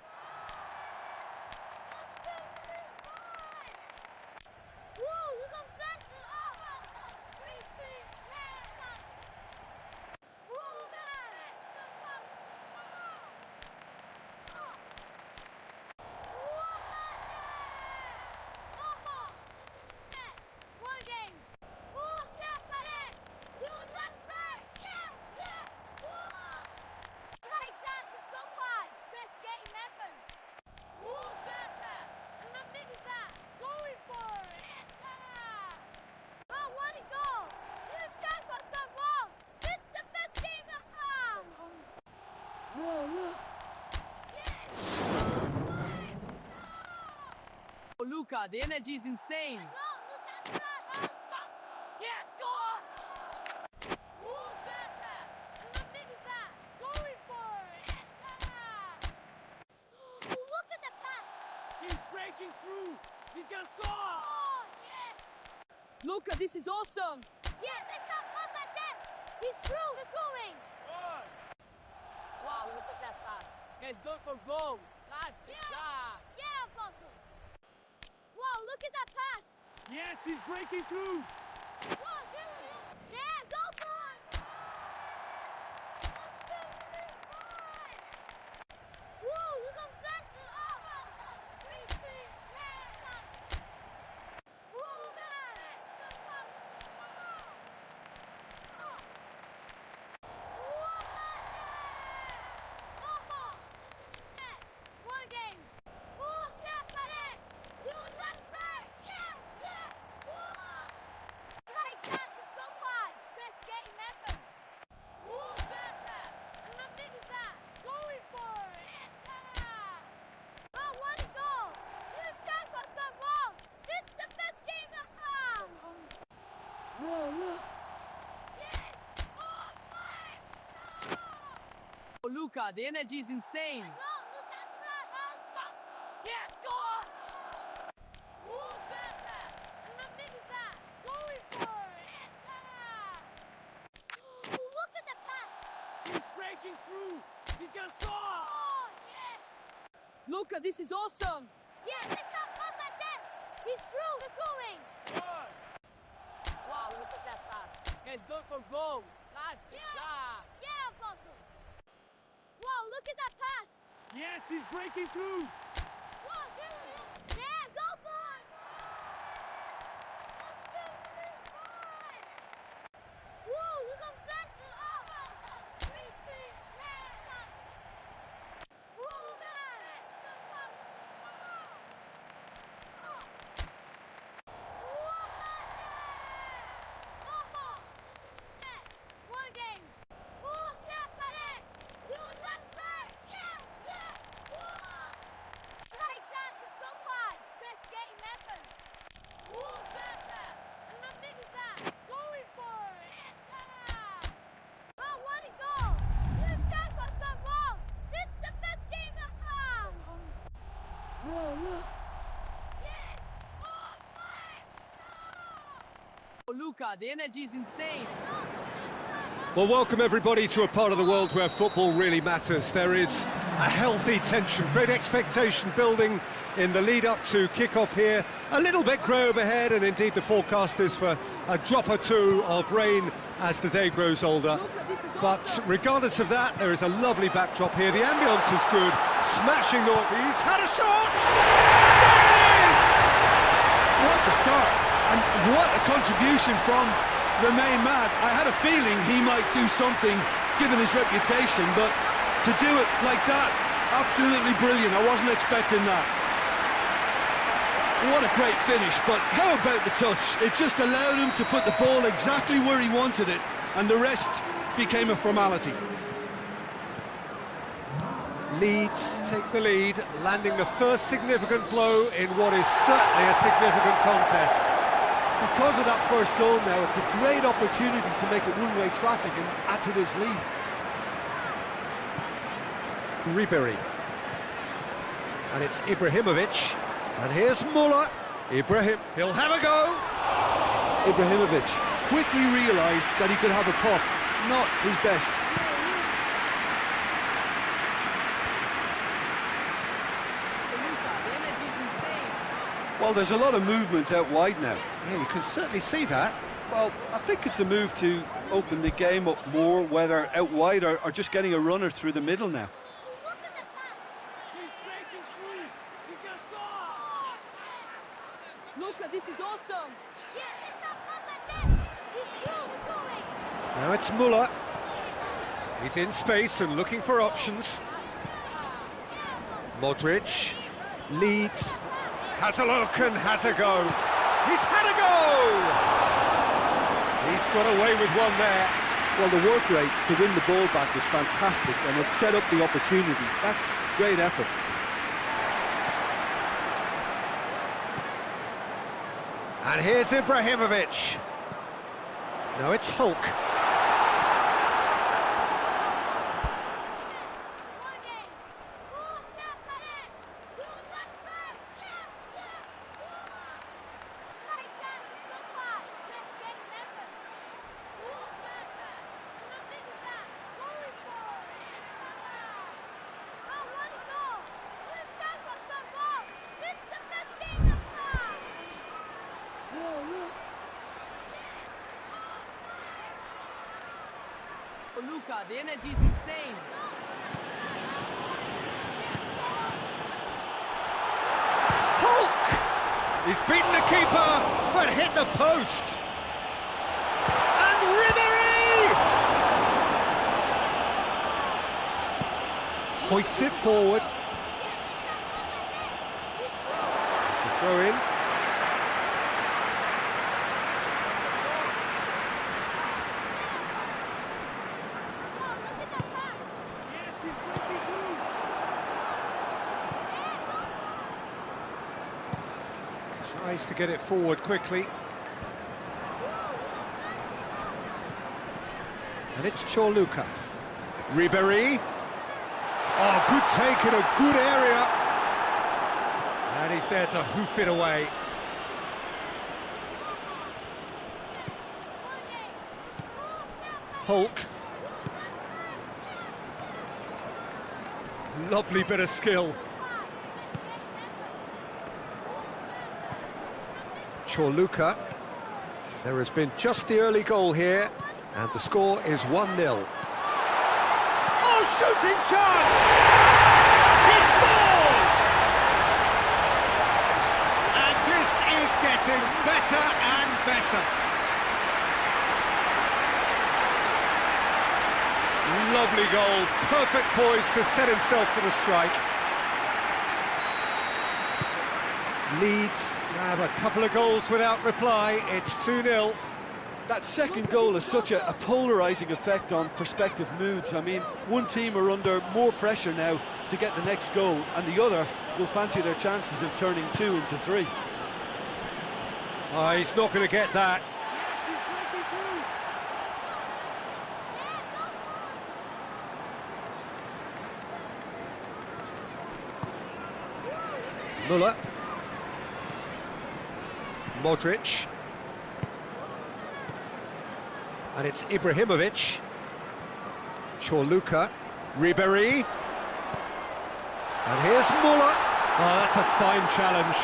Whoa, look at that. One game. Like that, let's go five. Best game ever. Look at that. And I'm thinking that. Going for it. Oh, what a goal! This time was done well. This is the best game ever. Whoa, look. Yes. Oh, Luca, the energy's insane. No, look at that. Oh, spots. Yes, go on. Look at that. And I'm thinking that. Going for it. Look at the pass. He's breaking through. He's gonna score. Oh, yes. Luca, this is awesome. Yeah, they got up like this. He's through. We're going. Wow, look at that pass. He's going for goal. That's it. Yeah, Apostle. Wow, look at that pass. Yes, he's breaking through. Yeah, go for it. Whoa, look at that. One game. Luca, the energy is insane. Go, look at that. Oh, spots. Yes, score. Ooh, better. And then maybe that. Going for it. Yes, Ooh, look at the pass. He's breaking through. He's gonna score. Oh, yes. Luca, this is awesome. Yes, look at Papa Des. He's through. We're going. Good. Wow, look at that pass. He's going for goal. That's it. Yeah. Yeah, Apostle. Wow, look at that pass. Yes, he's breaking through. Wow, yeah, go for it. 1, 2, 3, 4. Whoa, look at that. 3, 2, 1. Whoa, man. What a game. Look at Perez. You look first. Yeah. Right down to Scopad. Best game ever. Better. And then maybe that. Going for it. Oh, what a goal. This guy was so wrong. This is the best game ever. Whoa, look. Yes. Oh, my. Oh, Luca, the energy is insane. Well, welcome everybody to a part of the world where football really matters. There is a healthy tension, great expectation building in the lead up to kick-off here. A little bit grey overhead, and indeed the forecast is for a drop or two of rain as the day grows older. Luca, this is But awesome. regardless of that, there is a lovely backdrop here. The ambience is good. Smashing North. He's had a shot! There it is! What a start, and what a contribution from the main man. I had a feeling he might do something given his reputation, but to do it like that, absolutely brilliant. I wasn't expecting that. What a great finish, but how about the touch? It just allowed him to put the ball exactly where he wanted it, and the rest became a formality. Leeds take the lead, landing the first significant blow in what is certainly a significant contest. Because of that first goal now, it's a great opportunity to make it one-way traffic and add to this lead. Ribery. And it's Ibrahimovic. And here's Muller. Ibrahim, he'll have a go. Ibrahimovic quickly realised that he could have a pop, not his best. Luca, the energy is insane. Well, there's a lot of movement out wide now. Yeah, you can certainly see that. Well, I think it's a move to open the game up more, whether out wide or just getting a runner through the middle now. Look at the pass. He's breaking through. He's gonna score. Luca, this is awesome. Yeah, look at Papa Des. He's through. We're going. Now it's Muller. He's in space and looking for options. Modric. Leeds. Has a look and has a go. He's had a go! He's got away with one there. Well, the work rate to win the ball back was fantastic, and it set up the opportunity. That's great effort. And here's Ibrahimovic. Now it's Hulk. Oh, Luca, the energy is insane. Hulk! He's beaten the keeper, but hit the post. And Ribery! Hoists it forward. It's a throw in. Yes, he's breaking through. Tries to get it forward quickly. And it's Luca. Ribery. Oh, good take in a good area. And he's there to hoof it away. Hulk. Lovely bit of skill. Chorluka. There has been just the early goal here, and the score is 1-0. Oh, shooting chance! He scores! And this is getting better and better. Lovely goal, perfect poise to set himself for the strike. Leeds have a couple of goals without reply, it's 2-0. That second goal has such a polarising effect on prospective moods. I mean, one team are under more pressure now to get the next goal, and the other will fancy their chances of turning 2 into 3. Oh, he's not going to get that. Yes, he's breaking through. Muller. Modric. And it's Ibrahimovic. Chorluka. Ribéry. And here's Muller. Oh, that's a fine challenge.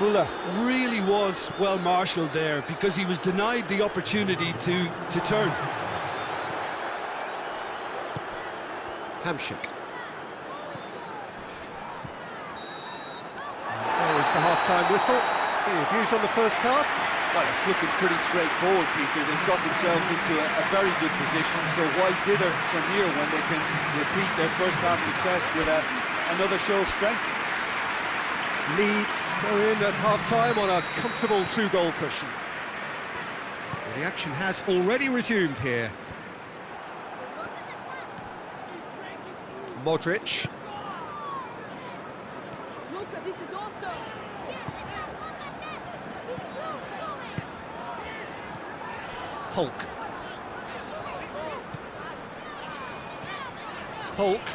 Muller really was well marshalled there because he was denied the opportunity to turn. Hamsik. There is the half-time whistle. So your views on the first half? Well, it's looking pretty straightforward, Peter. They've got themselves into a very good position, so why dither from here when they can repeat their first half success with another show of strength? Leeds go in at half-time on a comfortable 2-goal cushion. Well, the action has already resumed here. Modric. Look, this is awesome. Hulk. Hulk.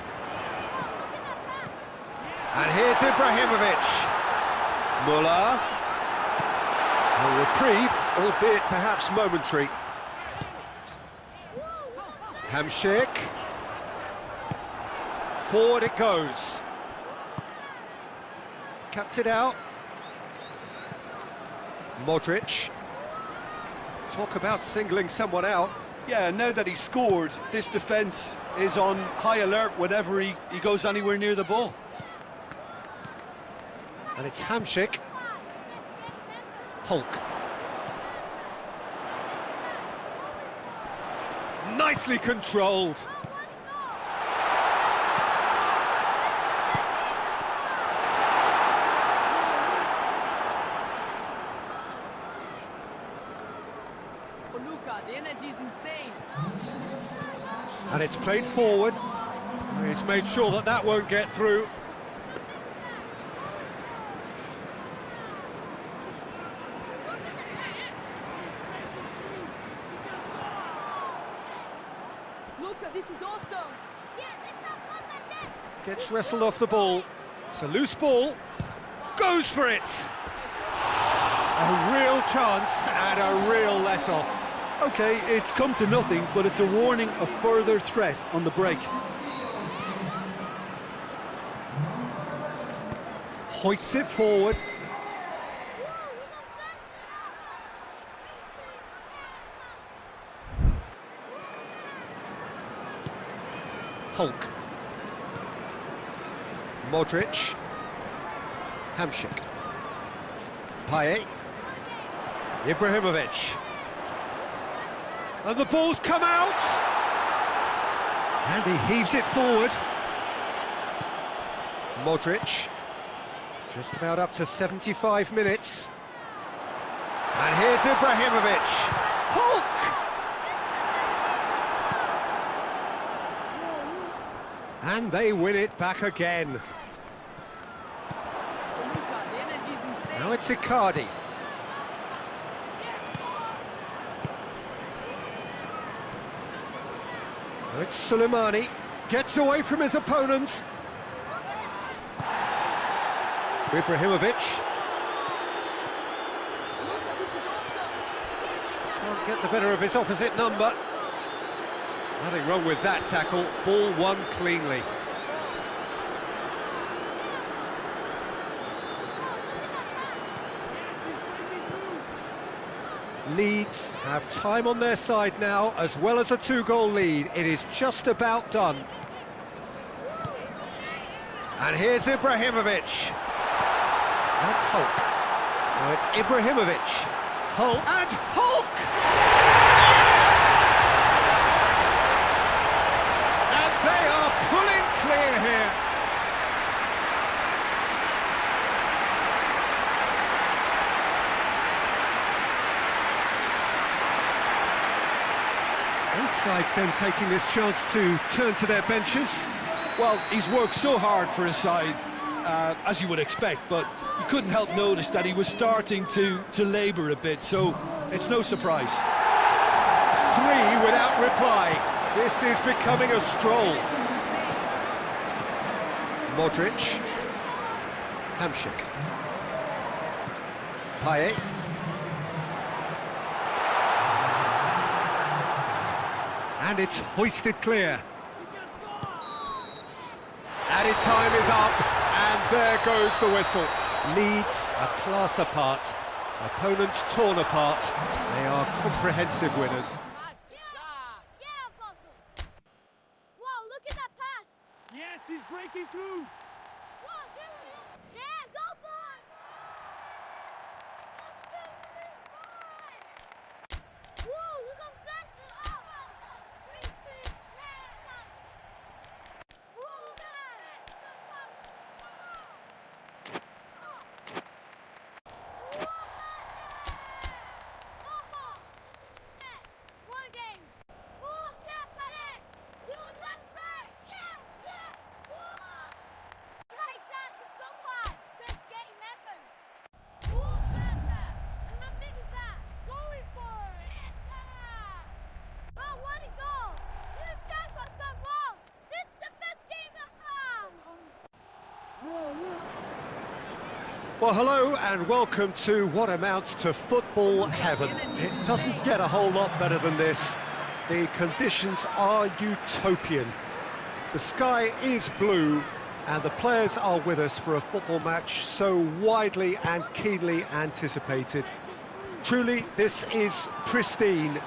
And here's Ibrahimovic. Muller. A reprieve, albeit perhaps momentary. Hamsik. Forward it goes. Cuts it out. Modric. Talk about singling someone out. Yeah, now that he's scored, this defence is on high alert whenever he goes anywhere near the ball. And it's Hamsik. Hulk. Nicely controlled. Luka, the energy is insane. And it's played forward. He's made sure that that won't get through. Luka, this is awesome. Gets wrestled off the ball. It's a loose ball. Goes for it. A real chance and a real let-off. OK, it's come to nothing, but it's a warning of further threat on the break. Hoists it forward. Hulk. Modric. Hamsik. Payet. Ibrahimovic. And the ball's come out! And he heaves it forward. Modric. Just about up to 75 minutes. And here's Ibrahimovic. Hulk! And they win it back again. Luka, the energy is insane. Now it's Icardi. Now it's Soleimani. Gets away from his opponents. Ibrahimovic. This is also... Can't get the better of his opposite number. Nothing wrong with that tackle. Ball won cleanly. Leeds have time on their side now, as well as a 2-goal lead. It is just about done. And here's Ibrahimovic. That's Hulk. Now it's Ibrahimovic. Hulk. And Hulk! Yes! And they are pulling clear here. Both sides then taking this chance to turn to their benches. Well, he's worked so hard for his side, as you would expect, but you couldn't help notice that he was starting to labour a bit, so it's no surprise. 3 without reply. This is becoming a stroll. Modric. Hamšík. Payet. And it's hoisted clear. Added time is up, and there goes the whistle. Leeds a class apart, opponents torn apart. They are comprehensive winners. Yeah, Apostle. Wow, look at that pass. Yes, he's breaking through. Wow, yeah, go for it. Whoa, look at that. Well, hello and welcome to what amounts to football heaven. It doesn't get a whole lot better than this. The conditions are utopian. The sky is blue and the players are with us for a football match so widely and keenly anticipated. Truly, this is pristine,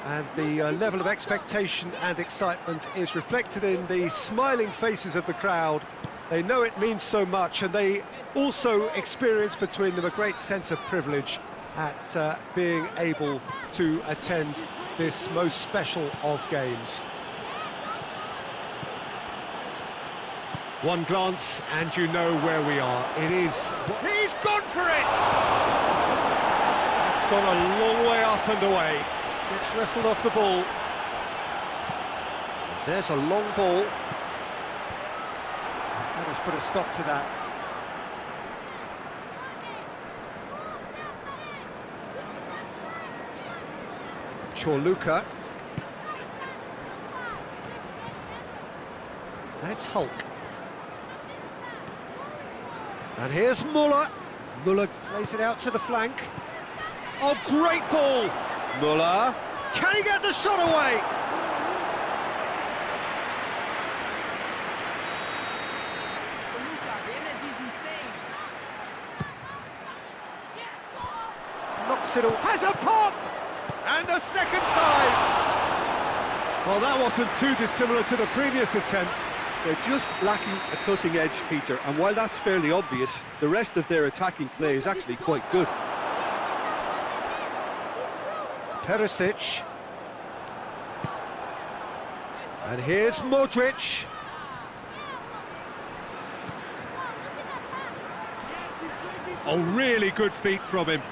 and the level of expectation and excitement is reflected in the smiling faces of the crowd. They know it means so much, and they also experience between them a great sense of privilege at being able to attend this most special of games. One glance and you know where we are. It is... He's gone for it! It's gone a long way up and away. Gets wrestled off the ball. There's a long ball. That has put a stop to that. Chorluka. And it's Hulk. And here's Muller. Muller plays it out to the flank. Oh, great ball! Muller. Can he get the shot away? The energy's insane. Knocks it all. Has a pop! And a second time! Well, that wasn't too dissimilar to the previous attempt. They're just lacking a cutting edge, Peter, and while that's fairly obvious, the rest of their attacking play is actually quite good. Perisic. And here's Modric. Oh, really good feet from him.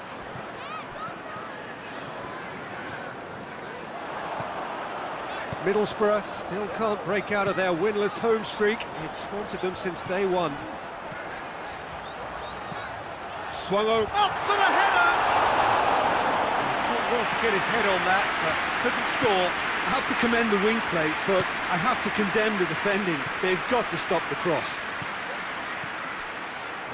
Middlesbrough still can't break out of their winless home streak. It's haunted them since day one. Swung over, up for the header! He's done well to get his head on that, but couldn't score. I have to commend the wing play, but I have to condemn the defending. They've got to stop the cross.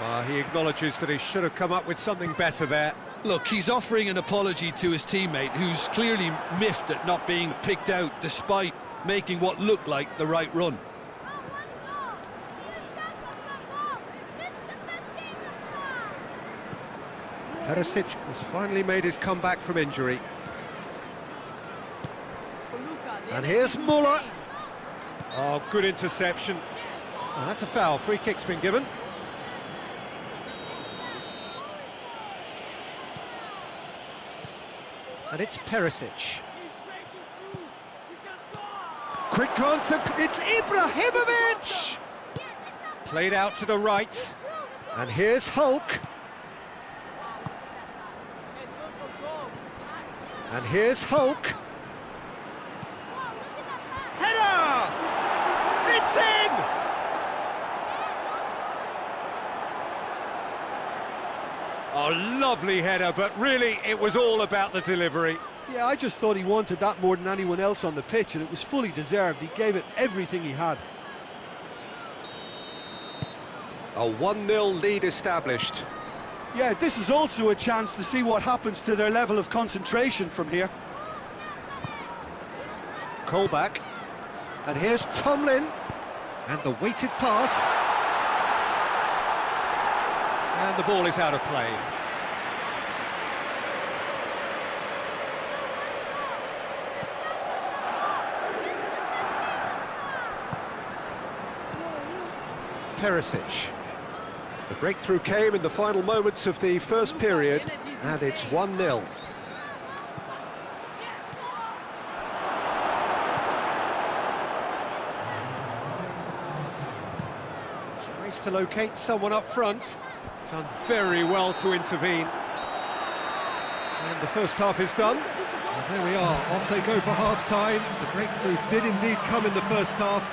Well, he acknowledges that he should have come up with something better there. Look, he's offering an apology to his teammate, who's clearly miffed at not being picked out despite making what looked like the right run. Perisic has finally made his comeback from injury. And here's Muller. Oh, good interception. Oh, that's a foul. Free kick's been given. And it's Perisic. Quick glance, it's Ibrahimovic! Played out to the right. And here's Hulk. And here's Hulk. Header! It's in! Oh, lovely header, but really it was all about the delivery. Yeah, I just thought he wanted that more than anyone else on the pitch, and it was fully deserved. He gave it everything he had. A 1-0 lead established. Yeah, this is also a chance to see what happens to their level of concentration from here. Colback. And here's Tomlin. And the weighted pass. And the ball is out of play. Perisic. The breakthrough came in the final moments of the first period, and it's 1-0. Tries to locate someone up front. Done very well to intervene. And the first half is done. And there we are, off they go for half-time. The breakthrough did indeed come in the first half,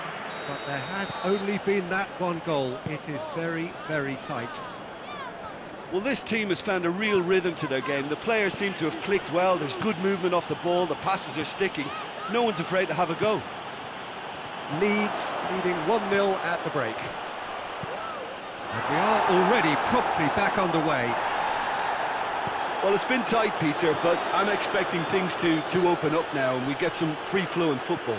but there has only been that one goal. It is very, very tight. Well, this team has found a real rhythm to their game. The players seem to have clicked well. There's good movement off the ball. The passes are sticking. No one's afraid to have a go. Leeds leading 1-0 at the break. And we are already promptly back underway. Well, it's been tight, Peter, but I'm expecting things to open up now and we get some free-flowing football.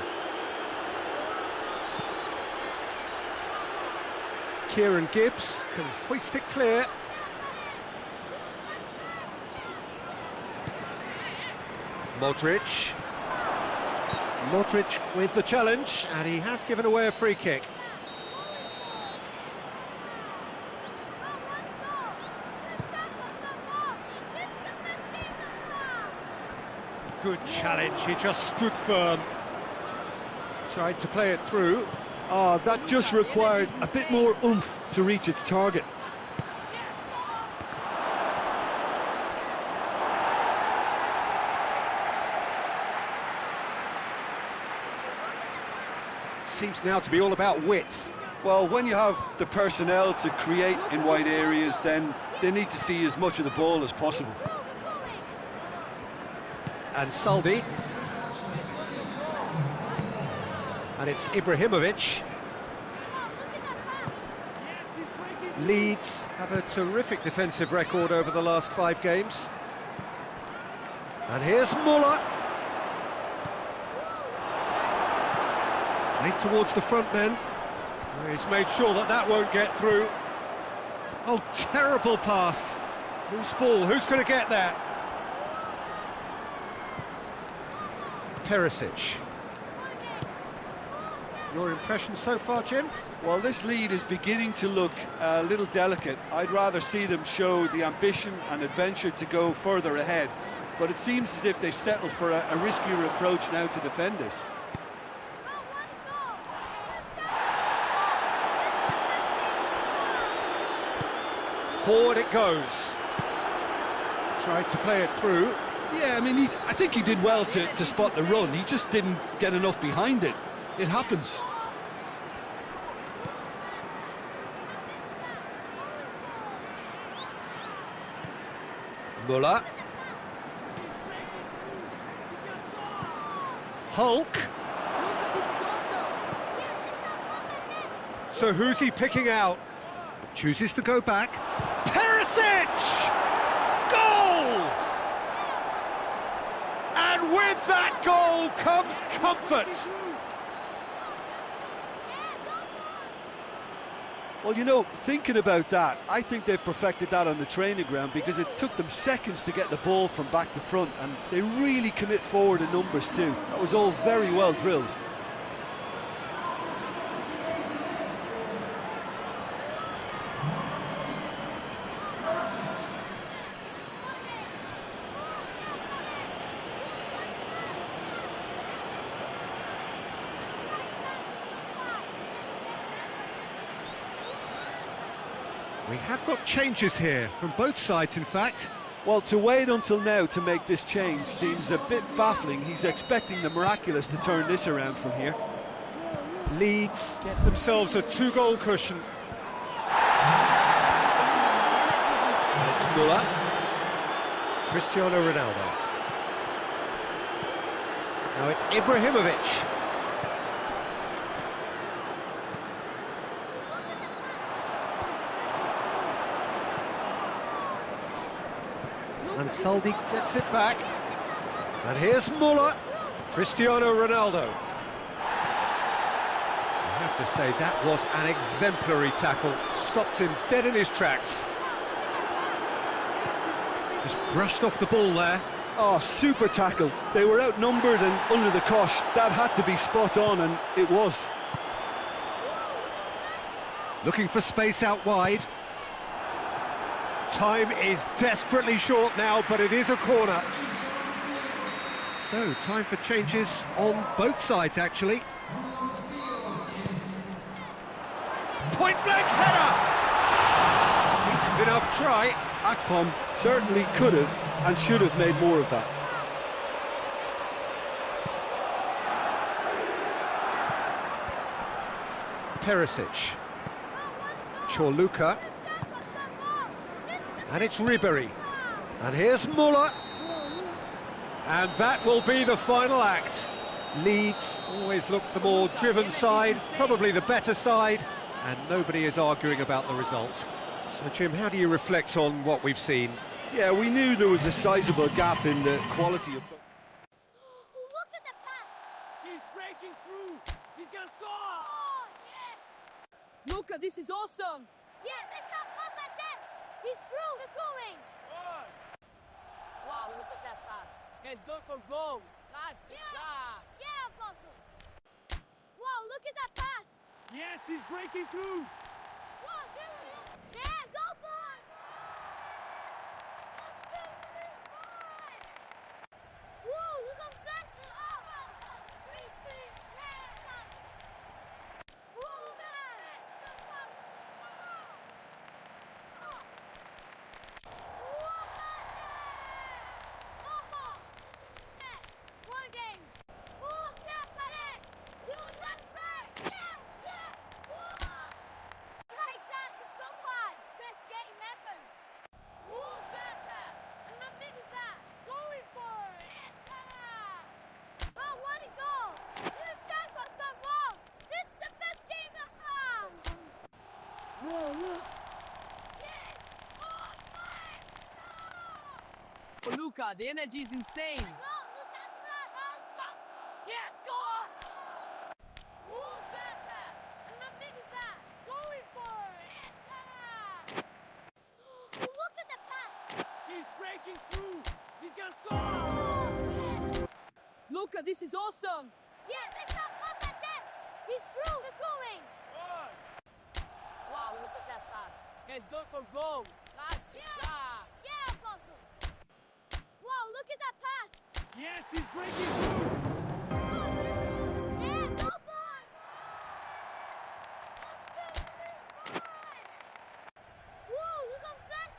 Kieran Gibbs can hoist it clear. Modric. Modric with the challenge, and he has given away a free kick. Good challenge, he just stood firm. Tried to play it through. Oh, that just required a bit more oomph to reach its target. Seems now to be all about width. Well, when you have the personnel to create in wide areas, then they need to see as much of the ball as possible. And Saldi. And it's Ibrahimovic. Leeds have a terrific defensive record over the last 5 games. And here's Muller. Played towards the front men. He's made sure that that won't get through. Oh, terrible pass. Whose ball? Who's going to get there? Perisic. Your impression so far, Jim? Well, this lead is beginning to look a little delicate. I'd rather see them show the ambition and adventure to go further ahead. But it seems as if they settle for a riskier approach now to defend this. Forward it goes. Tried to play it through. Yeah, I mean, I think he did well to spot the run. He just didn't get enough behind it. It happens. Muller. Hulk. Luca, this is awesome. So who's he picking out? Chooses to go back. Perisic! Goal! And with that goal comes comfort. Well, you know, thinking about that, I think they've perfected that on the training ground because it took them seconds to get the ball from back to front, and they really commit forward in numbers too. That was all very well drilled. We have got changes here, from both sides in fact. Well, to wait until now to make this change seems a bit baffling. He's expecting the miraculous to turn this around from here. Leeds get themselves a 2-goal cushion. It's Muller. Cristiano Ronaldo. Now it's Ibrahimovic. And Saldi gets it back. And here's Muller. Cristiano Ronaldo. I have to say, that was an exemplary tackle. Stopped him dead in his tracks. Just brushed off the ball there. Oh, super tackle. They were outnumbered and under the cosh. That had to be spot on, and it was. Looking for space out wide. Time is desperately short now, but it is a corner. So, time for changes on both sides, actually. Point-blank header! Decent enough try. Akpom certainly could have and should have made more of that. Perisic. Chorluka. And it's Ribery. And here's Muller. And that will be the final act. Leeds always look the more driven side, probably the better side, and nobody is arguing about the results. So, Jim, how do you reflect on what we've seen? Yeah, we knew there was a sizable gap in the quality of... Look at the pass. He's breaking through. He's gonna score. Oh, yes. Luca, this is awesome. Yeah, they got up at this. He's through. They're going. Wow, look at that pass. He's going for goal. That's it. Yeah, Apostle. Wow, look at that pass. Yes, he's breaking through. Wow, yeah, go for it. Whoa, look at that. For Luca, the energy is insane. Yes, go on! Going for it! Look at the pass. He's breaking through. He's gonna score. Luca, this is awesome. Yeah, they got up at this. He's through. They're going. Wow, look at that pass. He's going for goal. That's it. Yeah, Apostle. Wow, look at that pass. Yes, he's breaking through. Yeah, go for it. Whoa, look at that.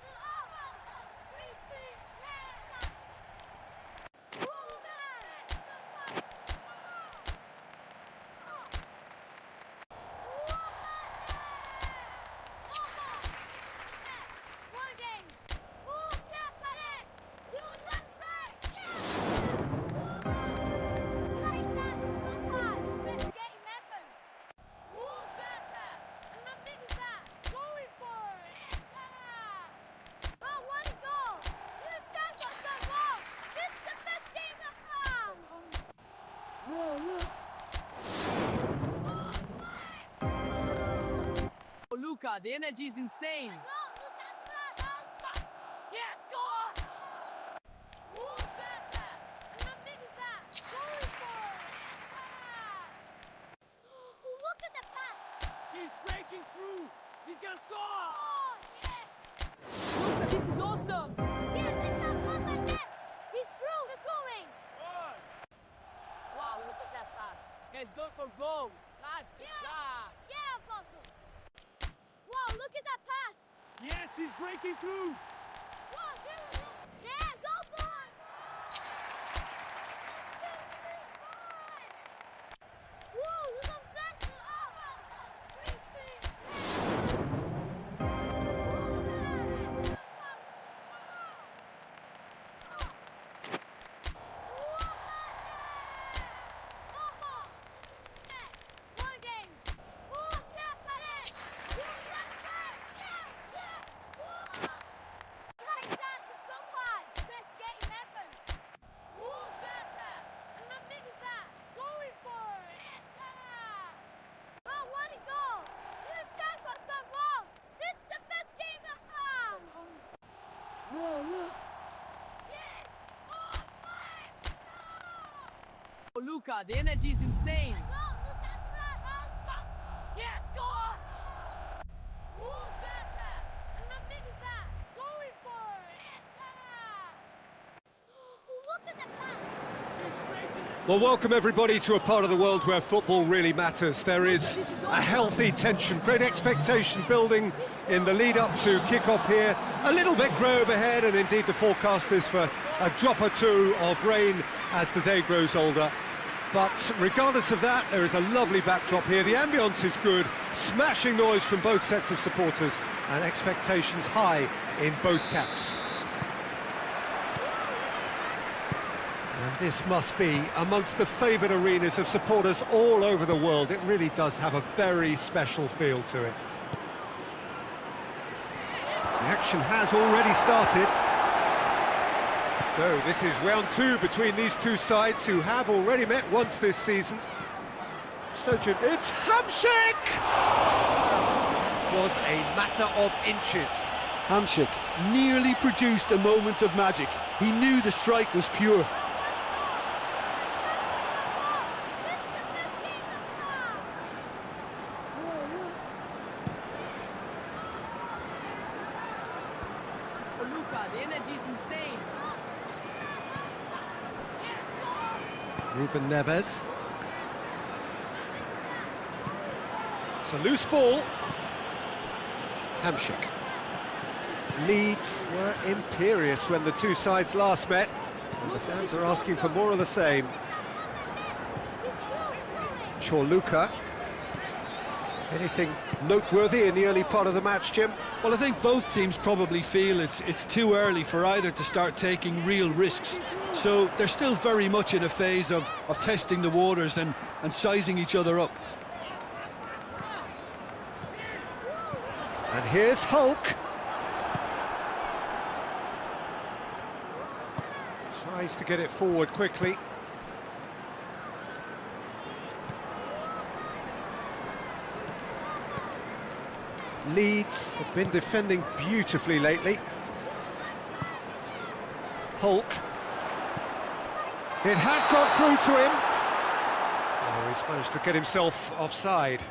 Luka, the energy is insane. No, look at that. Outspots. Yes, score! Look at that. And I'm thinking that. Going for it. Look at the pass. He's breaking through. He's gonna score! Oh, yes. Luka, this is awesome. Yeah, think that one like this. He's through. We're going. Wow, look at that pass. He's going for goal. Yeah, Apostle. Wow, look at that pass. Yes, he's breaking through. Wow, there we go. Yeah, go for it. Whoa, look at that. One game. Like that, the scoreline. Let's get members. Look at that. And I'm thinking that. Going for it. Yes, oh, what a goal. This time was gone wrong. This is the best game I've had. Whoa, look. Yes. Oh, my. Oh, Luka, the energy is insane. No, look at that. Outspots. Yes, score! Look at that. And I'm thinking that. Going for it. Yes, look at the pass. He's breaking through. Well, welcome everybody to a part of the world where football really matters. There is a healthy tension, great expectation building in the lead up to kick-off here. A little bit grey overhead, and indeed the forecast is for a drop or two of rain as the day grows older. But regardless of that, there is a lovely backdrop here. The ambience is good, smashing noise from both sets of supporters, and expectations high in both camps. And this must be amongst the favoured arenas of supporters all over the world. It really does have a very special feel to it. The action has already started. So this is round two between these two sides who have already met once this season. So Jim, it's Hamšík! Was a matter of inches. Hamšík nearly produced a moment of magic. He knew the strike was pure. Oh, Luka, the energy is insane. Ruben Neves. It's a loose ball. Hamšík. Leeds were imperious when the two sides last met, and the fans are asking for more of the same. Luka. Anything noteworthy in the early part of the match, Jim? Well, I think both teams probably feel it's too early for either to start taking real risks. So they're still very much in a phase of testing the waters and sizing each other up. And here's Hulk. Tries to get it forward quickly. Leeds have been defending beautifully lately. Hulk. It has got through to him. Oh, he's managed to get himself offside.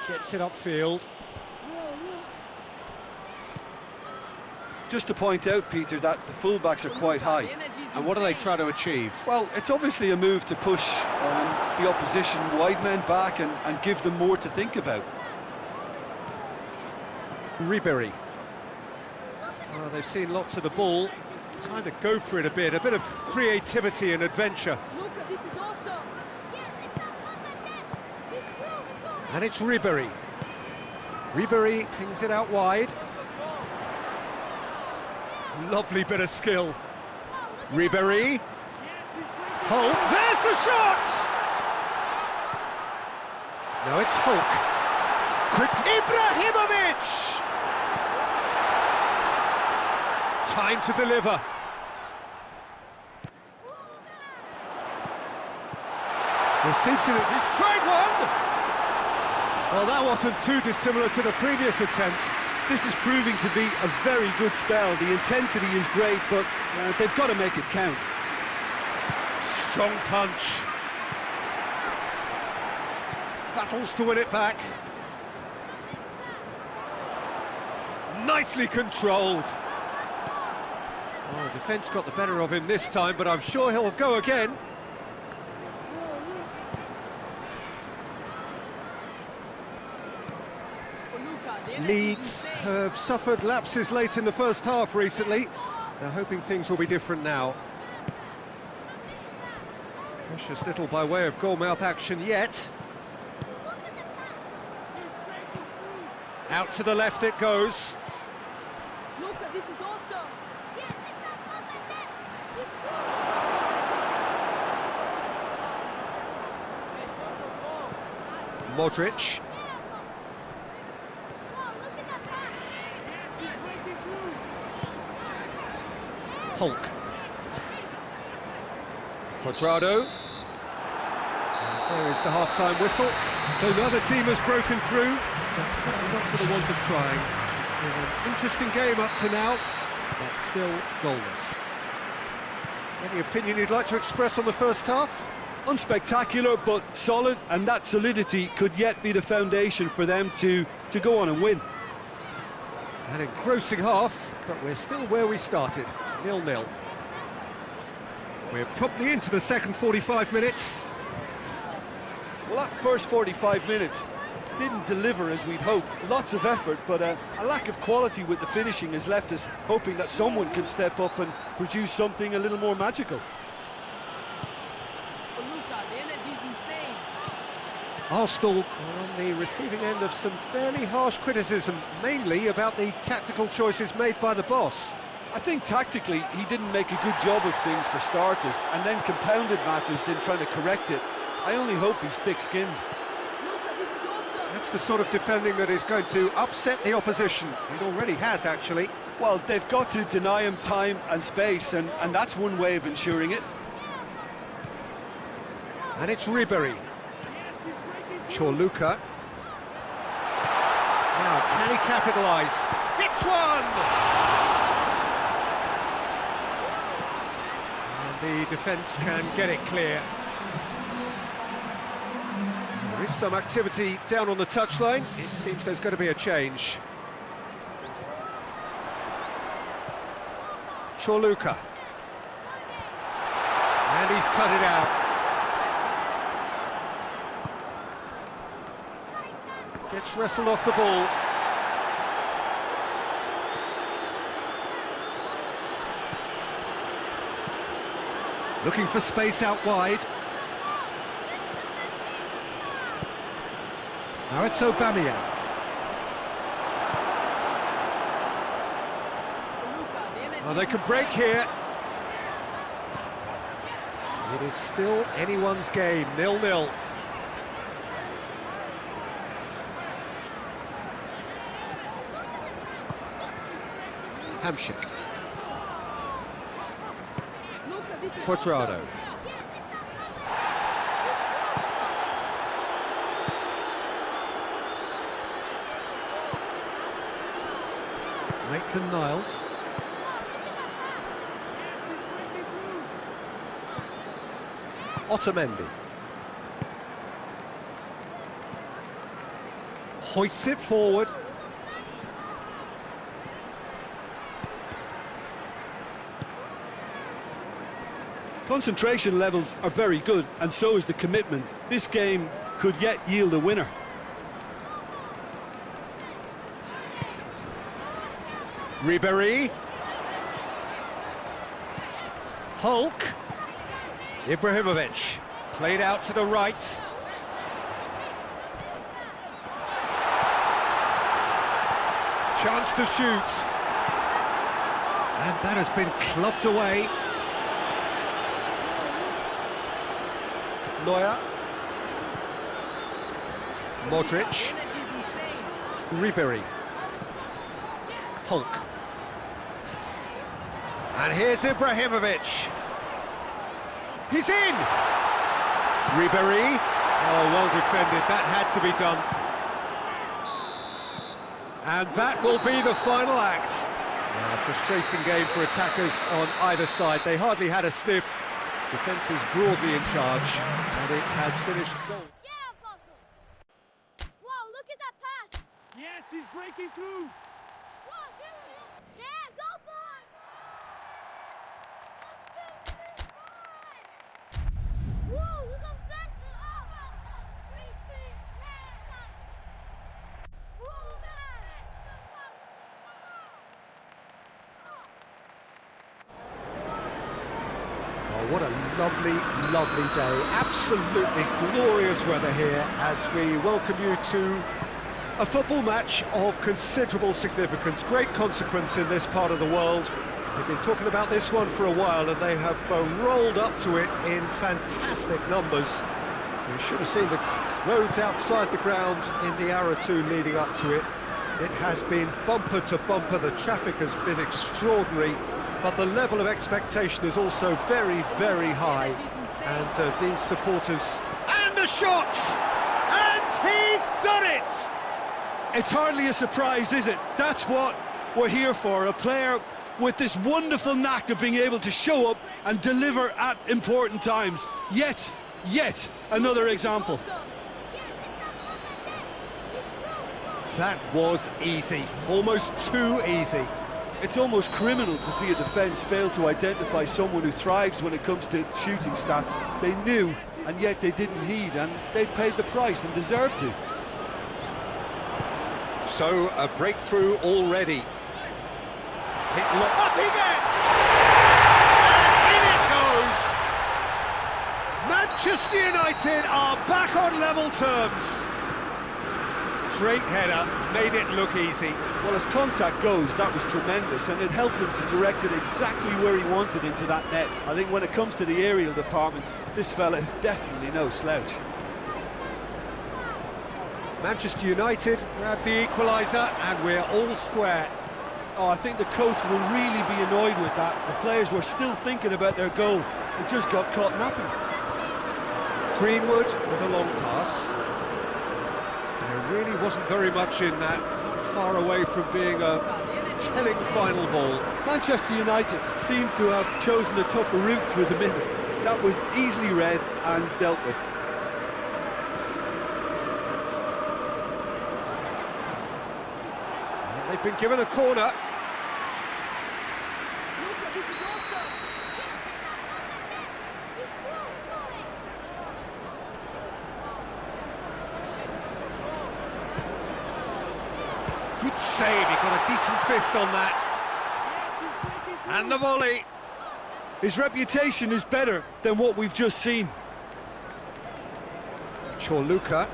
Gets it upfield. Just to point out, Peter, that the fullbacks are quite high. And what do they try to achieve? Well, it's obviously a move to push the opposition wide men back and give them more to think about. Ribery. Well, they've seen lots of the ball. Time to go for it a bit of creativity and adventure. Luka, this is awesome. And it's Ribery. Ribery pings it out wide. Lovely bit of skill. Ribery. Hulk. There's the shot! No, it's Hulk. Quick. Ibrahimovic! Time to deliver. Receives it, he's tried one! Well, that wasn't too dissimilar to the previous attempt. This is proving to be a very good spell. The intensity is great, but they've got to make it count. Strong punch. Battles to win it back. Nicely controlled. Oh, the defence got the better of him this time, but I'm sure he'll go again. Leeds have suffered lapses late in the first half recently. They're hoping things will be different now. Precious little by way of goalmouth action yet. Out to the left it goes. Luca, this is awesome. Modric. Hulk. Quadrado. There is the half-time whistle. So the other team has broken through, but certainly not for the want of trying. An interesting game up to now, but still goalless. Any opinion you'd like to express on the first half? Unspectacular, but solid, and that solidity could yet be the foundation for them to go on and win. An engrossing half, but we're still where we started, 0-0. We're promptly into the second 45 minutes. Well, that first 45 minutes didn't deliver as we'd hoped. Lots of effort, but a lack of quality with the finishing has left us hoping that someone can step up and produce something a little more magical. Luca, the energy is insane. Arsenal are on the receiving end of some fairly harsh criticism, mainly about the tactical choices made by the boss. I think tactically he didn't make a good job of things for starters, and then compounded matters in trying to correct it. I only hope he's thick-skinned. Luca, this is awesome. That's the sort of defending that is going to upset the opposition. It already has, actually. Well, they've got to deny him time and space, and that's one way of ensuring it. And it's Ribery. Chorluka. Now, can he capitalise? Hits one! And the defence can get it clear. There is some activity down on the touchline. It seems there's going to be a change. Chorluka. And he's cut it out. Gets wrestled off the ball. Looking for space out wide. Now it's Aubameyang. Oh, they can break here. It is still anyone's game, 0-0. Hamsik. Quadrado. Maitland-Niles. Otamendi. Hoists it forward. Concentration levels are very good, and so is the commitment. This game could yet yield a winner. Ribery. Hulk. Ibrahimovic. Played out to the right. Chance to shoot. And that has been clubbed away. Neuer. Modric. Ribery. Hulk. And here's Ibrahimovic. He's in! Ribéry. Oh, well defended, that had to be done. And that will be the final act. Frustrating game for attackers on either side. They hardly had a sniff. Defence is broadly in charge, and it has finished goal. Yeah, Apostle. Wow, look at that pass. Yes, he's breaking through. Wow, there we go. Yeah, go for it. Whoa, look at that. Oh, 3-2. Whoa, man. Oh, what a lovely, lovely day. Absolutely glorious weather here as we welcome you to a football match of considerable significance, great consequence in this part of the world. They've been talking about this one for a while and they have rolled up to it in fantastic numbers. You should have seen the roads outside the ground in the hour or two leading up to it. It has been bumper to bumper, the traffic has been extraordinary, but the level of expectation is also very, very high. And these supporters... And a shot! And he's done it! It's hardly a surprise, is it? That's what we're here for, a player with this wonderful knack of being able to show up and deliver at important times. Yet another example. That was easy, almost too easy. It's almost criminal to see a defence fail to identify someone who thrives when it comes to shooting stats. They knew, and yet they didn't heed, and they've paid the price and deserve to. So, a breakthrough already. Up he gets! And in it goes! Manchester United are back on level terms. Great header, made it look easy. Well, as contact goes, that was tremendous, and it helped him to direct it exactly where he wanted into that net. I think when it comes to the aerial department, this fella is definitely no slouch. Manchester United grab the equaliser, and we're all square. Oh, I think the coach will really be annoyed with that. The players were still thinking about their goal and just got caught napping. Greenwood with a long pass. There really wasn't very much in that, not far away from being a telling final ball. Manchester United seemed to have chosen a tougher route through the middle. That was easily read and dealt with. They've been given a corner. This is awesome. Good save, he got a decent fist on that. And the volley. His reputation is better than what we've just seen. Chorluka.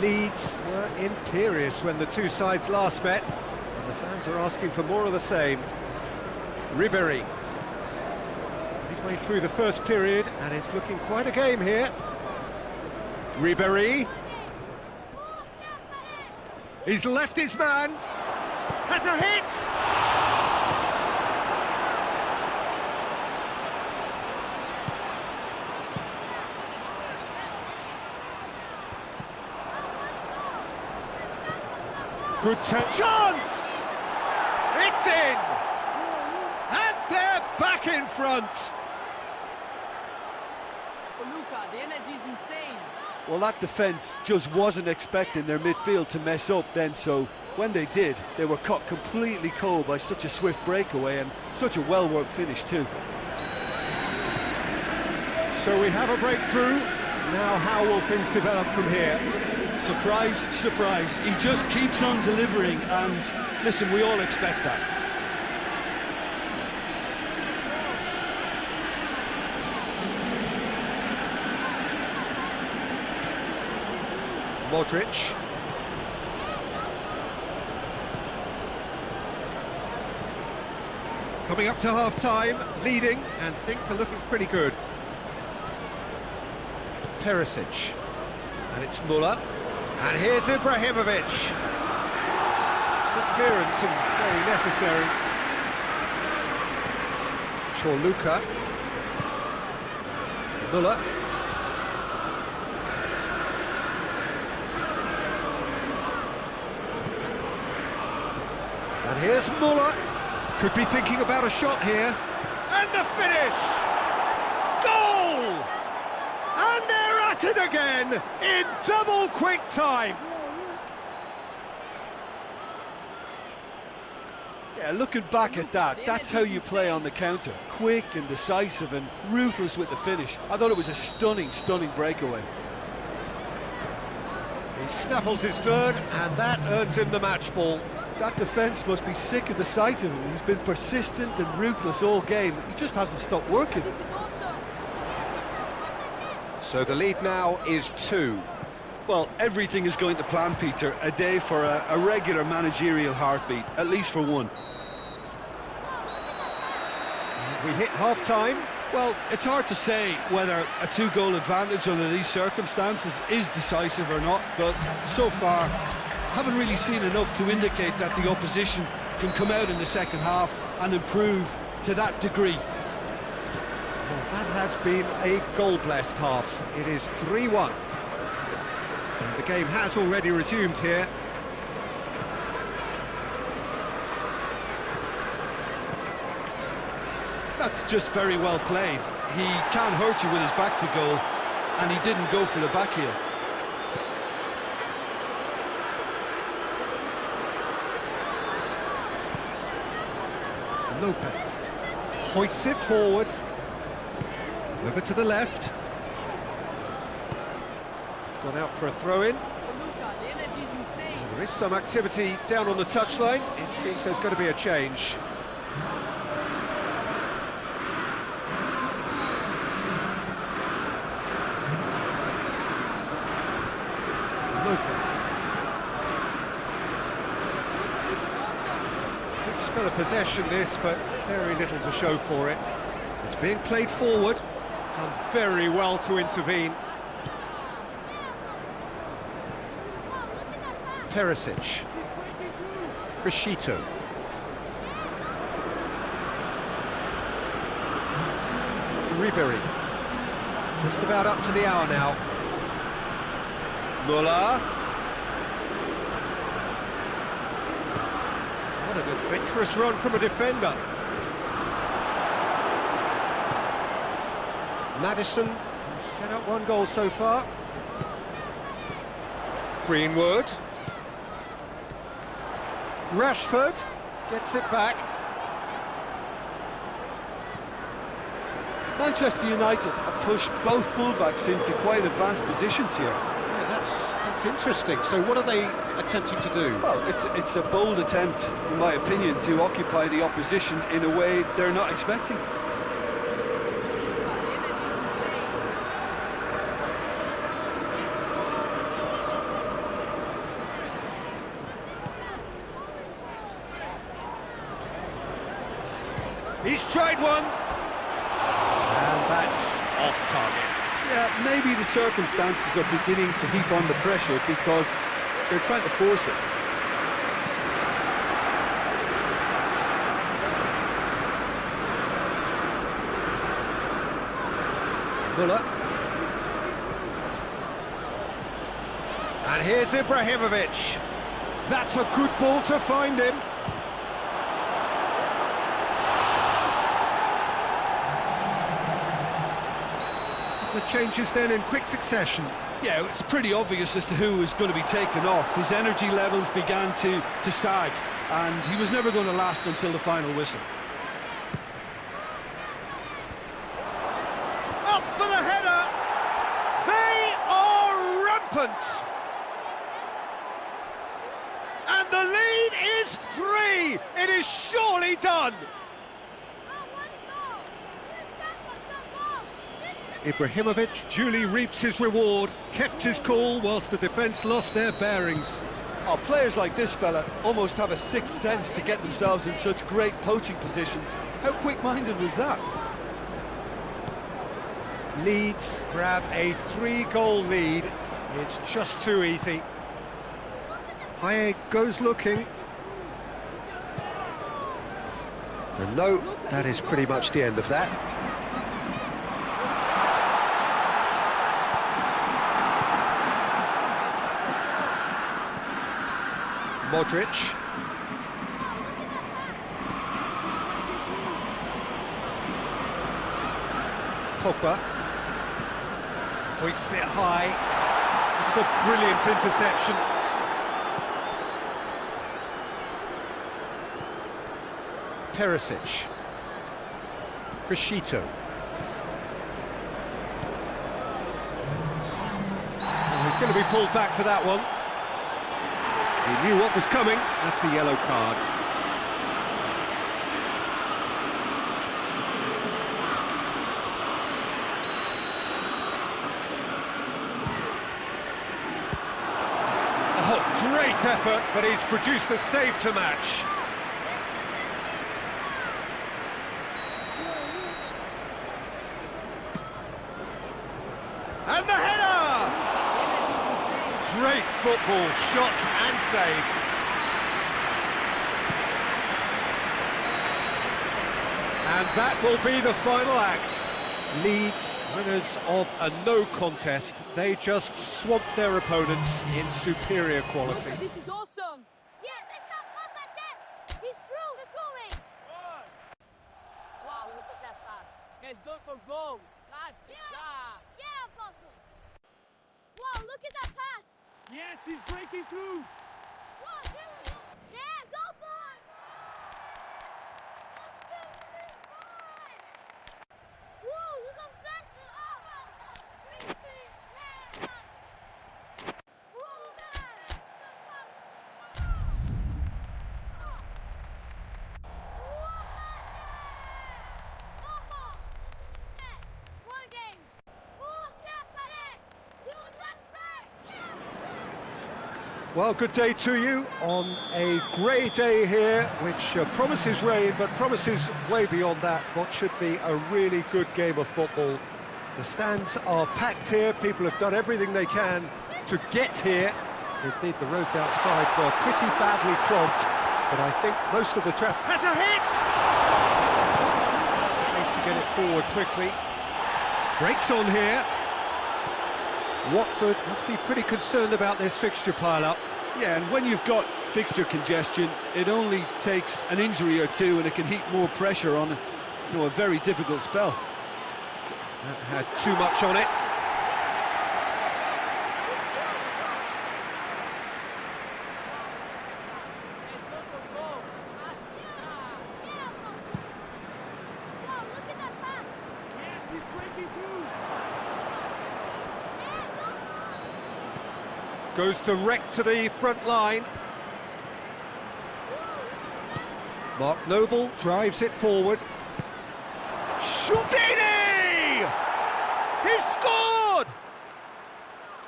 Leeds were imperious when the two sides last met, and the fans are asking for more of the same. Ribéry. Midway through the first period, and it's looking quite a game here. Ribéry. He's left his man. Has a hit! Good chance! It's in! And they're back in front! Luca, the energy is insane. Well, that defence just wasn't expecting their midfield to mess up then, so when they did, they were caught completely cold by such a swift breakaway and such a well-worked finish too. So we have a breakthrough. Now how will things develop from here? Surprise, surprise, he just keeps on delivering, and listen, we all expect that. Modric. Coming up to half-time, leading, and things are looking pretty good. Perisic. And it's Muller. And here's Ibrahimovic. Good clearance and very necessary. Chorluka. Muller. And here's Muller. Could be thinking about a shot here. And the finish! Goal! And they're at it again in double quick time. Yeah, looking back at that, that's how you play on the counter. Quick and decisive and ruthless with the finish. I thought it was a stunning, stunning breakaway. He snaffles his third, and that earns him the match ball. That defence must be sick of the sight of him. He's been persistent and ruthless all game. He just hasn't stopped working. This is awesome. So the lead now is 2. Well, everything is going to plan, Peter. A day for a regular managerial heartbeat, at least for one. We hit half-time. Well, it's hard to say whether a 2-goal advantage under these circumstances is decisive or not, but so far, I haven't really seen enough to indicate that the opposition can come out in the second half and improve to that degree. Well, that has been a goal-blessed half. It is 3-1. And the game has already resumed here. That's just very well played. He can't hurt you with his back to goal, and he didn't go for the back heel. Lopez hoists it forward. Over to the left. It's gone out for a throw-in. The energy's insane. There is some activity down on the touchline. It seems there's going to be a change. Lopez. This is awesome. Good spell of possession this, but very little to show for it. It's being played forward. Done very well to intervene. Perisic. Frishito. Ribery. Just about up to the hour now. Muller. What an adventurous run from a defender. Maddison set up 1 goal so far. Greenwood. Rashford gets it back. Manchester United have pushed both fullbacks into quite advanced positions here. Yeah, that's interesting. So what are they attempting to do? Well, it's a bold attempt, in my opinion, to occupy the opposition in a way they're not expecting. He's tried one. And that's off target. Yeah, maybe the circumstances are beginning to heap on the pressure because they're trying to force it. Muller. And here's Ibrahimovic. That's a good ball to find him. The changes then in quick succession. Yeah, it's pretty obvious as to who was going to be taken off. His energy levels began to sag, and he was never going to last until the final whistle. Up for the header! They are rampant! And the lead is 3! It is surely done! Ibrahimovic duly reaps his reward, kept his cool whilst the defence lost their bearings. Oh, players like this fella almost have a sixth sense to get themselves in such great poaching positions. How quick-minded was that? Leeds grab a 3-goal lead. It's just too easy. Payet goes looking. And no, that is pretty much the end of that. Modric. Pogba. Hoists it high. It's a brilliant interception. Perisic. Crescito. He's going to be pulled back for that one. He knew what was coming. That's a yellow card. Oh, great effort, but he's produced a save to match. And the header! Great football, shot and save. And that will be the final act. Leeds, winners of a no contest. They just swamped their opponents in superior quality. This is awesome. Yeah, they got Papa. He's through. They're going. Wow, look at that pass. Let's go for goal. Yeah, Apostle. Wow, look at that pass. Yes, he's breaking through. Wow, there we go. Yeah, go for it. Whoa, look how fast it is. Whoa, man. One game. Well, good day to you on a grey day here, which promises rain, but promises way beyond that what should be a really good game of football. The stands are packed here, people have done everything they can to get here. Indeed, the roads outside were pretty badly clogged, but I think most of the traffic has a hit! Nice to get it forward quickly. Brakes on here. Watford must be pretty concerned about this fixture pile-up. Yeah, and when you've got fixture congestion, it only takes an injury or two and it can heap more pressure on, a very difficult spell. That had too much on it. Let's go for goal. Wow, look at that pass. Yes, he's breaking through. Goes direct to the front line. Mark Noble drives it forward. Shutini! He scored!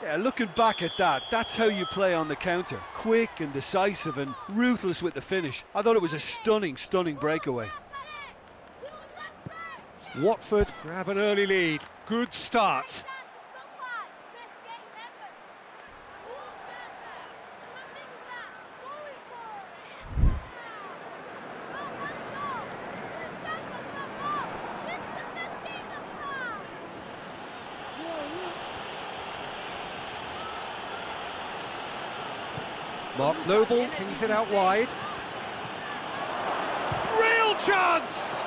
Yeah, looking back at that, that's how you play on the counter. Quick and decisive and ruthless with the finish. I thought it was a stunning, stunning breakaway. Watford grab an early lead. Good start. Mark Noble kings it out wide. Real chance!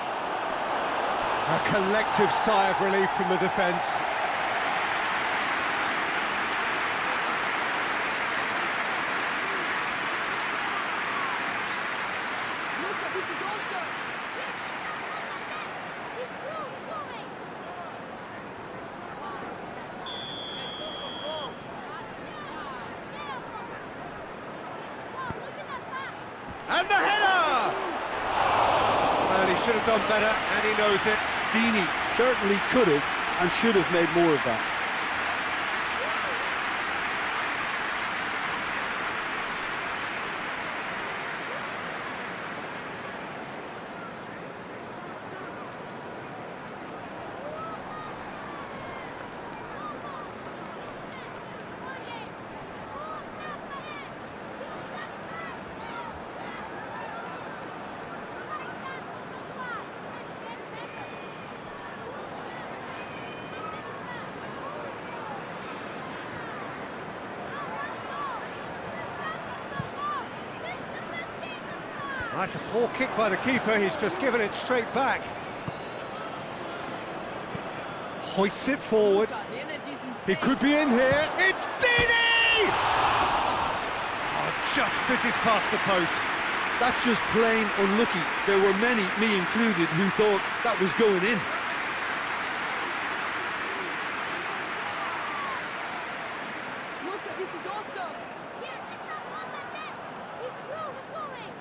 A collective sigh of relief from the defence. Look, this is awesome. He's through. He's going. Let's go for goal. Wow, look at that pass. And the header! Well, he should have done better, and he knows it. Deeney certainly could have and should have made more of that. That's a poor kick by the keeper, he's just given it straight back. Hoists it forward. The energy's insane. He could be in here. It's Dini! Oh, just fizzes past the post. That's just plain unlucky. There were many, me included, who thought that was going in. Luca, this is awesome. Yeah, get that one like this. He's through, we're going.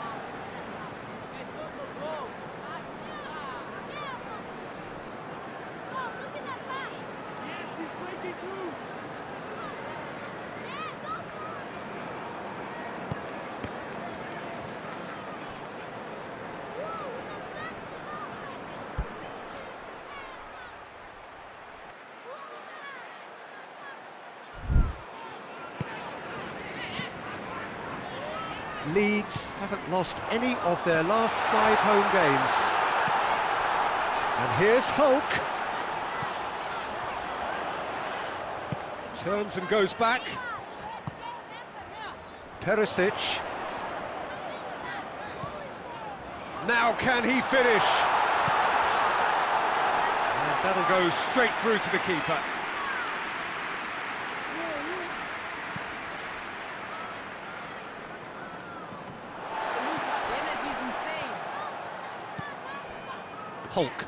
Wow, look at that pass. Let's go for goal. Yeah, wow, look at that pass. Yes, he's breaking through. Yeah, go for it. Whoa, look at that. Leeds haven't lost any of their last 5 home games. And here's Hulk. Turns and goes back. Perisic. Now can he finish? And that'll go straight through to the keeper. The energy's insane. Hulk.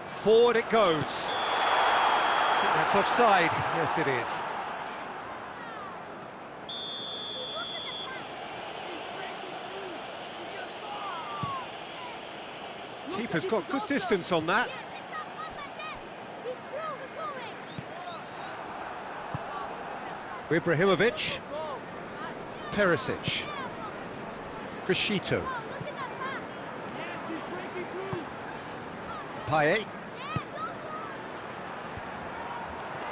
Forward it goes. I think that's offside. Yes, it is. Keeper's got good distance on that. Yeah, get that one like this. He's through, we're going. Ibrahimovic. Goal. Perisic. Crescito. Oh, look at that pass. Yes, he's breaking through. Payet. Yeah, go for it.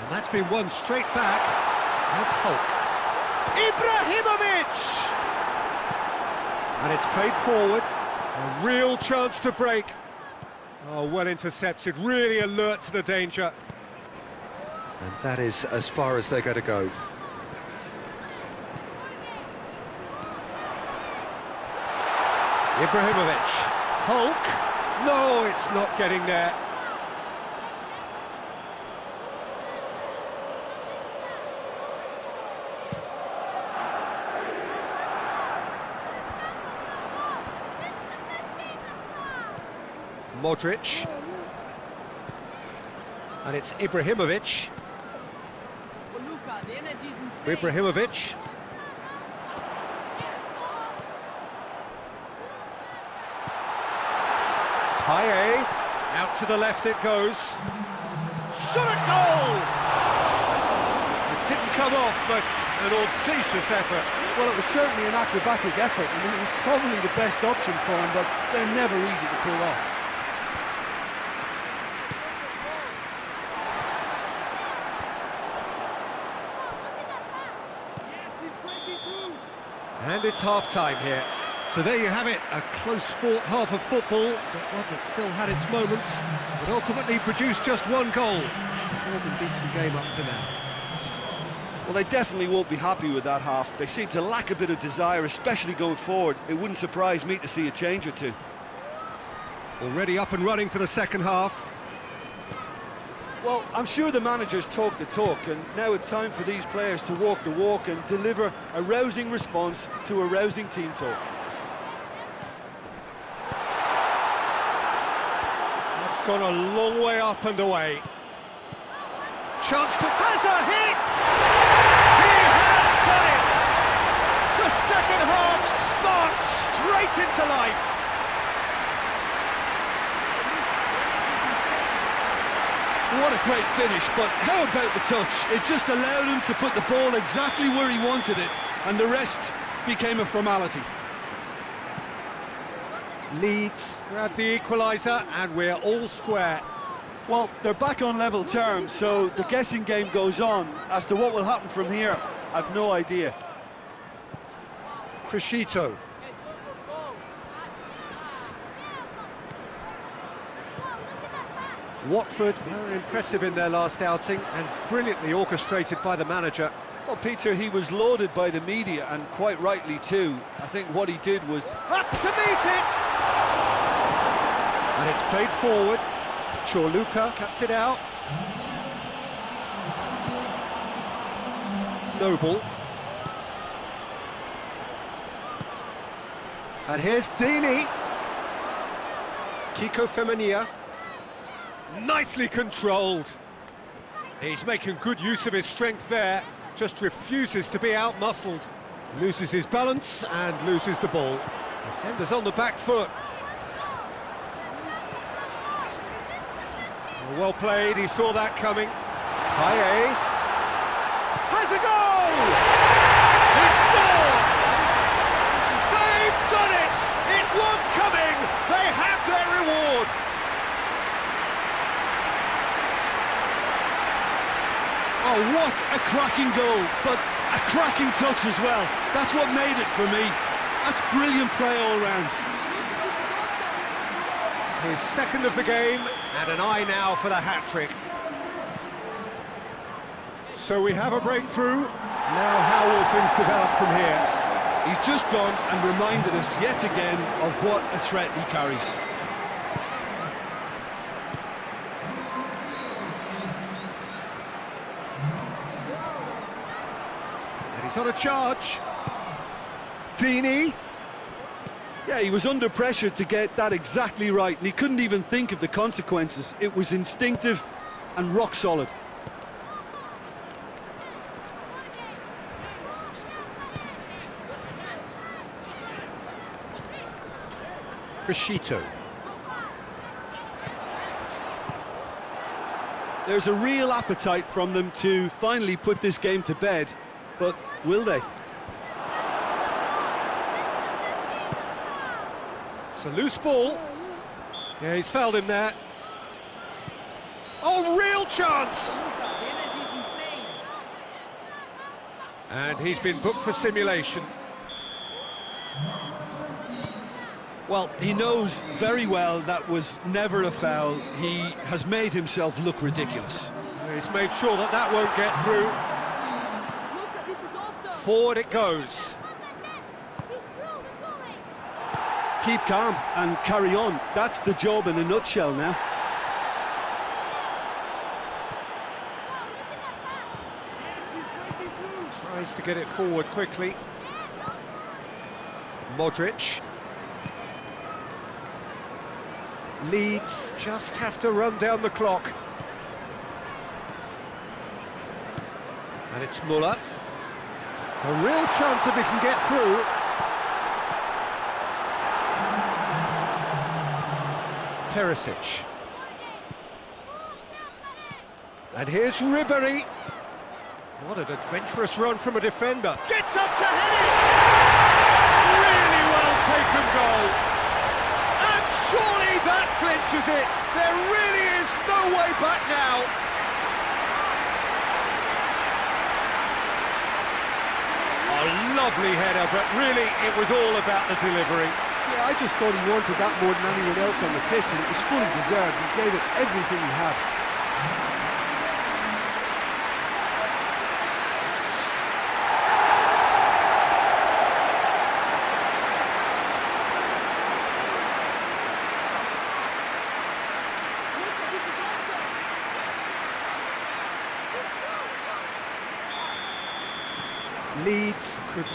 And that's been won straight back. That's Hulk. Ibrahimovic! And it's played forward. A real chance to break. Oh, well intercepted, really alert to the danger. And that is as far as they're going to go. Ibrahimovic. Hulk. No, it's not getting there. Modric. And it's Ibrahimovic. For Luca, the energy's insane. Ibrahimovic. Payet. Out to the left it goes. Shot at goal! It didn't come off, but an audacious effort. Well, it was certainly an acrobatic effort. I mean, it was probably the best option for him, but they're never easy to pull off. Yes, he's breaking through. And it's half-time here. So there you have it, a close-fought half of football, but one that still had its moments, but ultimately produced just one goal. More than decent game up to now. Well, they definitely won't be happy with that half. They seem to lack a bit of desire, especially going forward. It wouldn't surprise me to see a change or two. Already up and running for the second half. Well, I'm sure the managers talk the talk, and now it's time for these players to walk the walk and deliver a rousing response to a rousing team talk. That's gone a long way up and away. Chance to... has a hit! He has done it! The second half sparks straight into life. What a great finish, but how about the touch? It just allowed him to put the ball exactly where he wanted it, and the rest became a formality. Leeds grab the equaliser, and we're all square. Well, they're back on level terms, so the guessing game goes on. As to what will happen from here, I've no idea. Crescito. Let's go for goal. Watford were impressive in their last outing and brilliantly orchestrated by the manager. Well, Peter, he was lauded by the media, and quite rightly too. I think what he did was... Up to meet it! And it's played forward. Chorluka cuts it out. Noble. And here's Dini. Kiko Femenia. Nicely controlled. He's making good use of his strength there. Just refuses to be out-muscled. Loses his balance and loses the ball. Defender's on the back foot. Well played, he saw that coming. Taye has a goal! He scored! They've done it! It was coming! They have their reward! Oh, what a cracking goal, but a cracking touch as well. That's what made it for me. That's brilliant play all round. His second of the game, and an eye now for the hat-trick. So we have a breakthrough. Now how will things develop from here? He's just gone and reminded us yet again of what a threat he carries. And he's on a charge. Dini. Yeah, he was under pressure to get that exactly right, and he couldn't even think of the consequences. It was instinctive and rock solid. Freshito. There's a real appetite from them to finally put this game to bed, but will they? It's a loose ball. Yeah, he's fouled him there. Oh, real chance! The energy's insane. And he's been booked for simulation. Well, he knows very well that was never a foul. He has made himself look ridiculous. He's made sure that that won't get through. Look, this is awesome. Forward it goes. Keep calm and carry on. That's the job in a nutshell now. Yes, he's breaking through. Tries to get it forward quickly. Modric. Leeds just have to run down the clock. And it's Muller. A real chance that he can get through. Teresic. And here's Ribery. What an adventurous run from a defender. Gets up to head it! Really well taken goal. And surely that clinches it. There really is no way back now. A lovely header, but really it was all about the delivery. Yeah, I just thought he wanted that more than anyone else on the pitch, and it was fully deserved. He gave it everything he had. Look, this is awesome. Leeds could...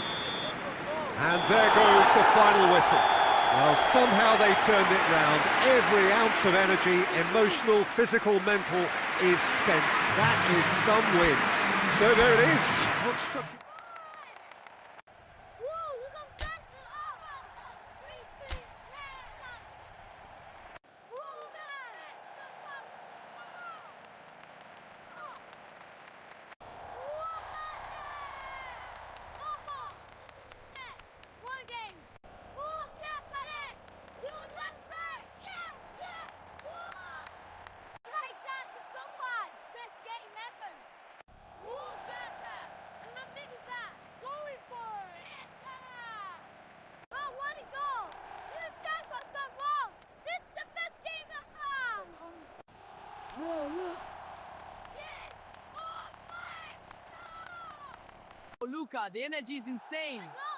And there goes the final whistle. Well, somehow they turned it round. Every ounce of energy, emotional, physical, mental, is spent. That is some win. So there it is. What struck you? Luca, the energy is insane. Go!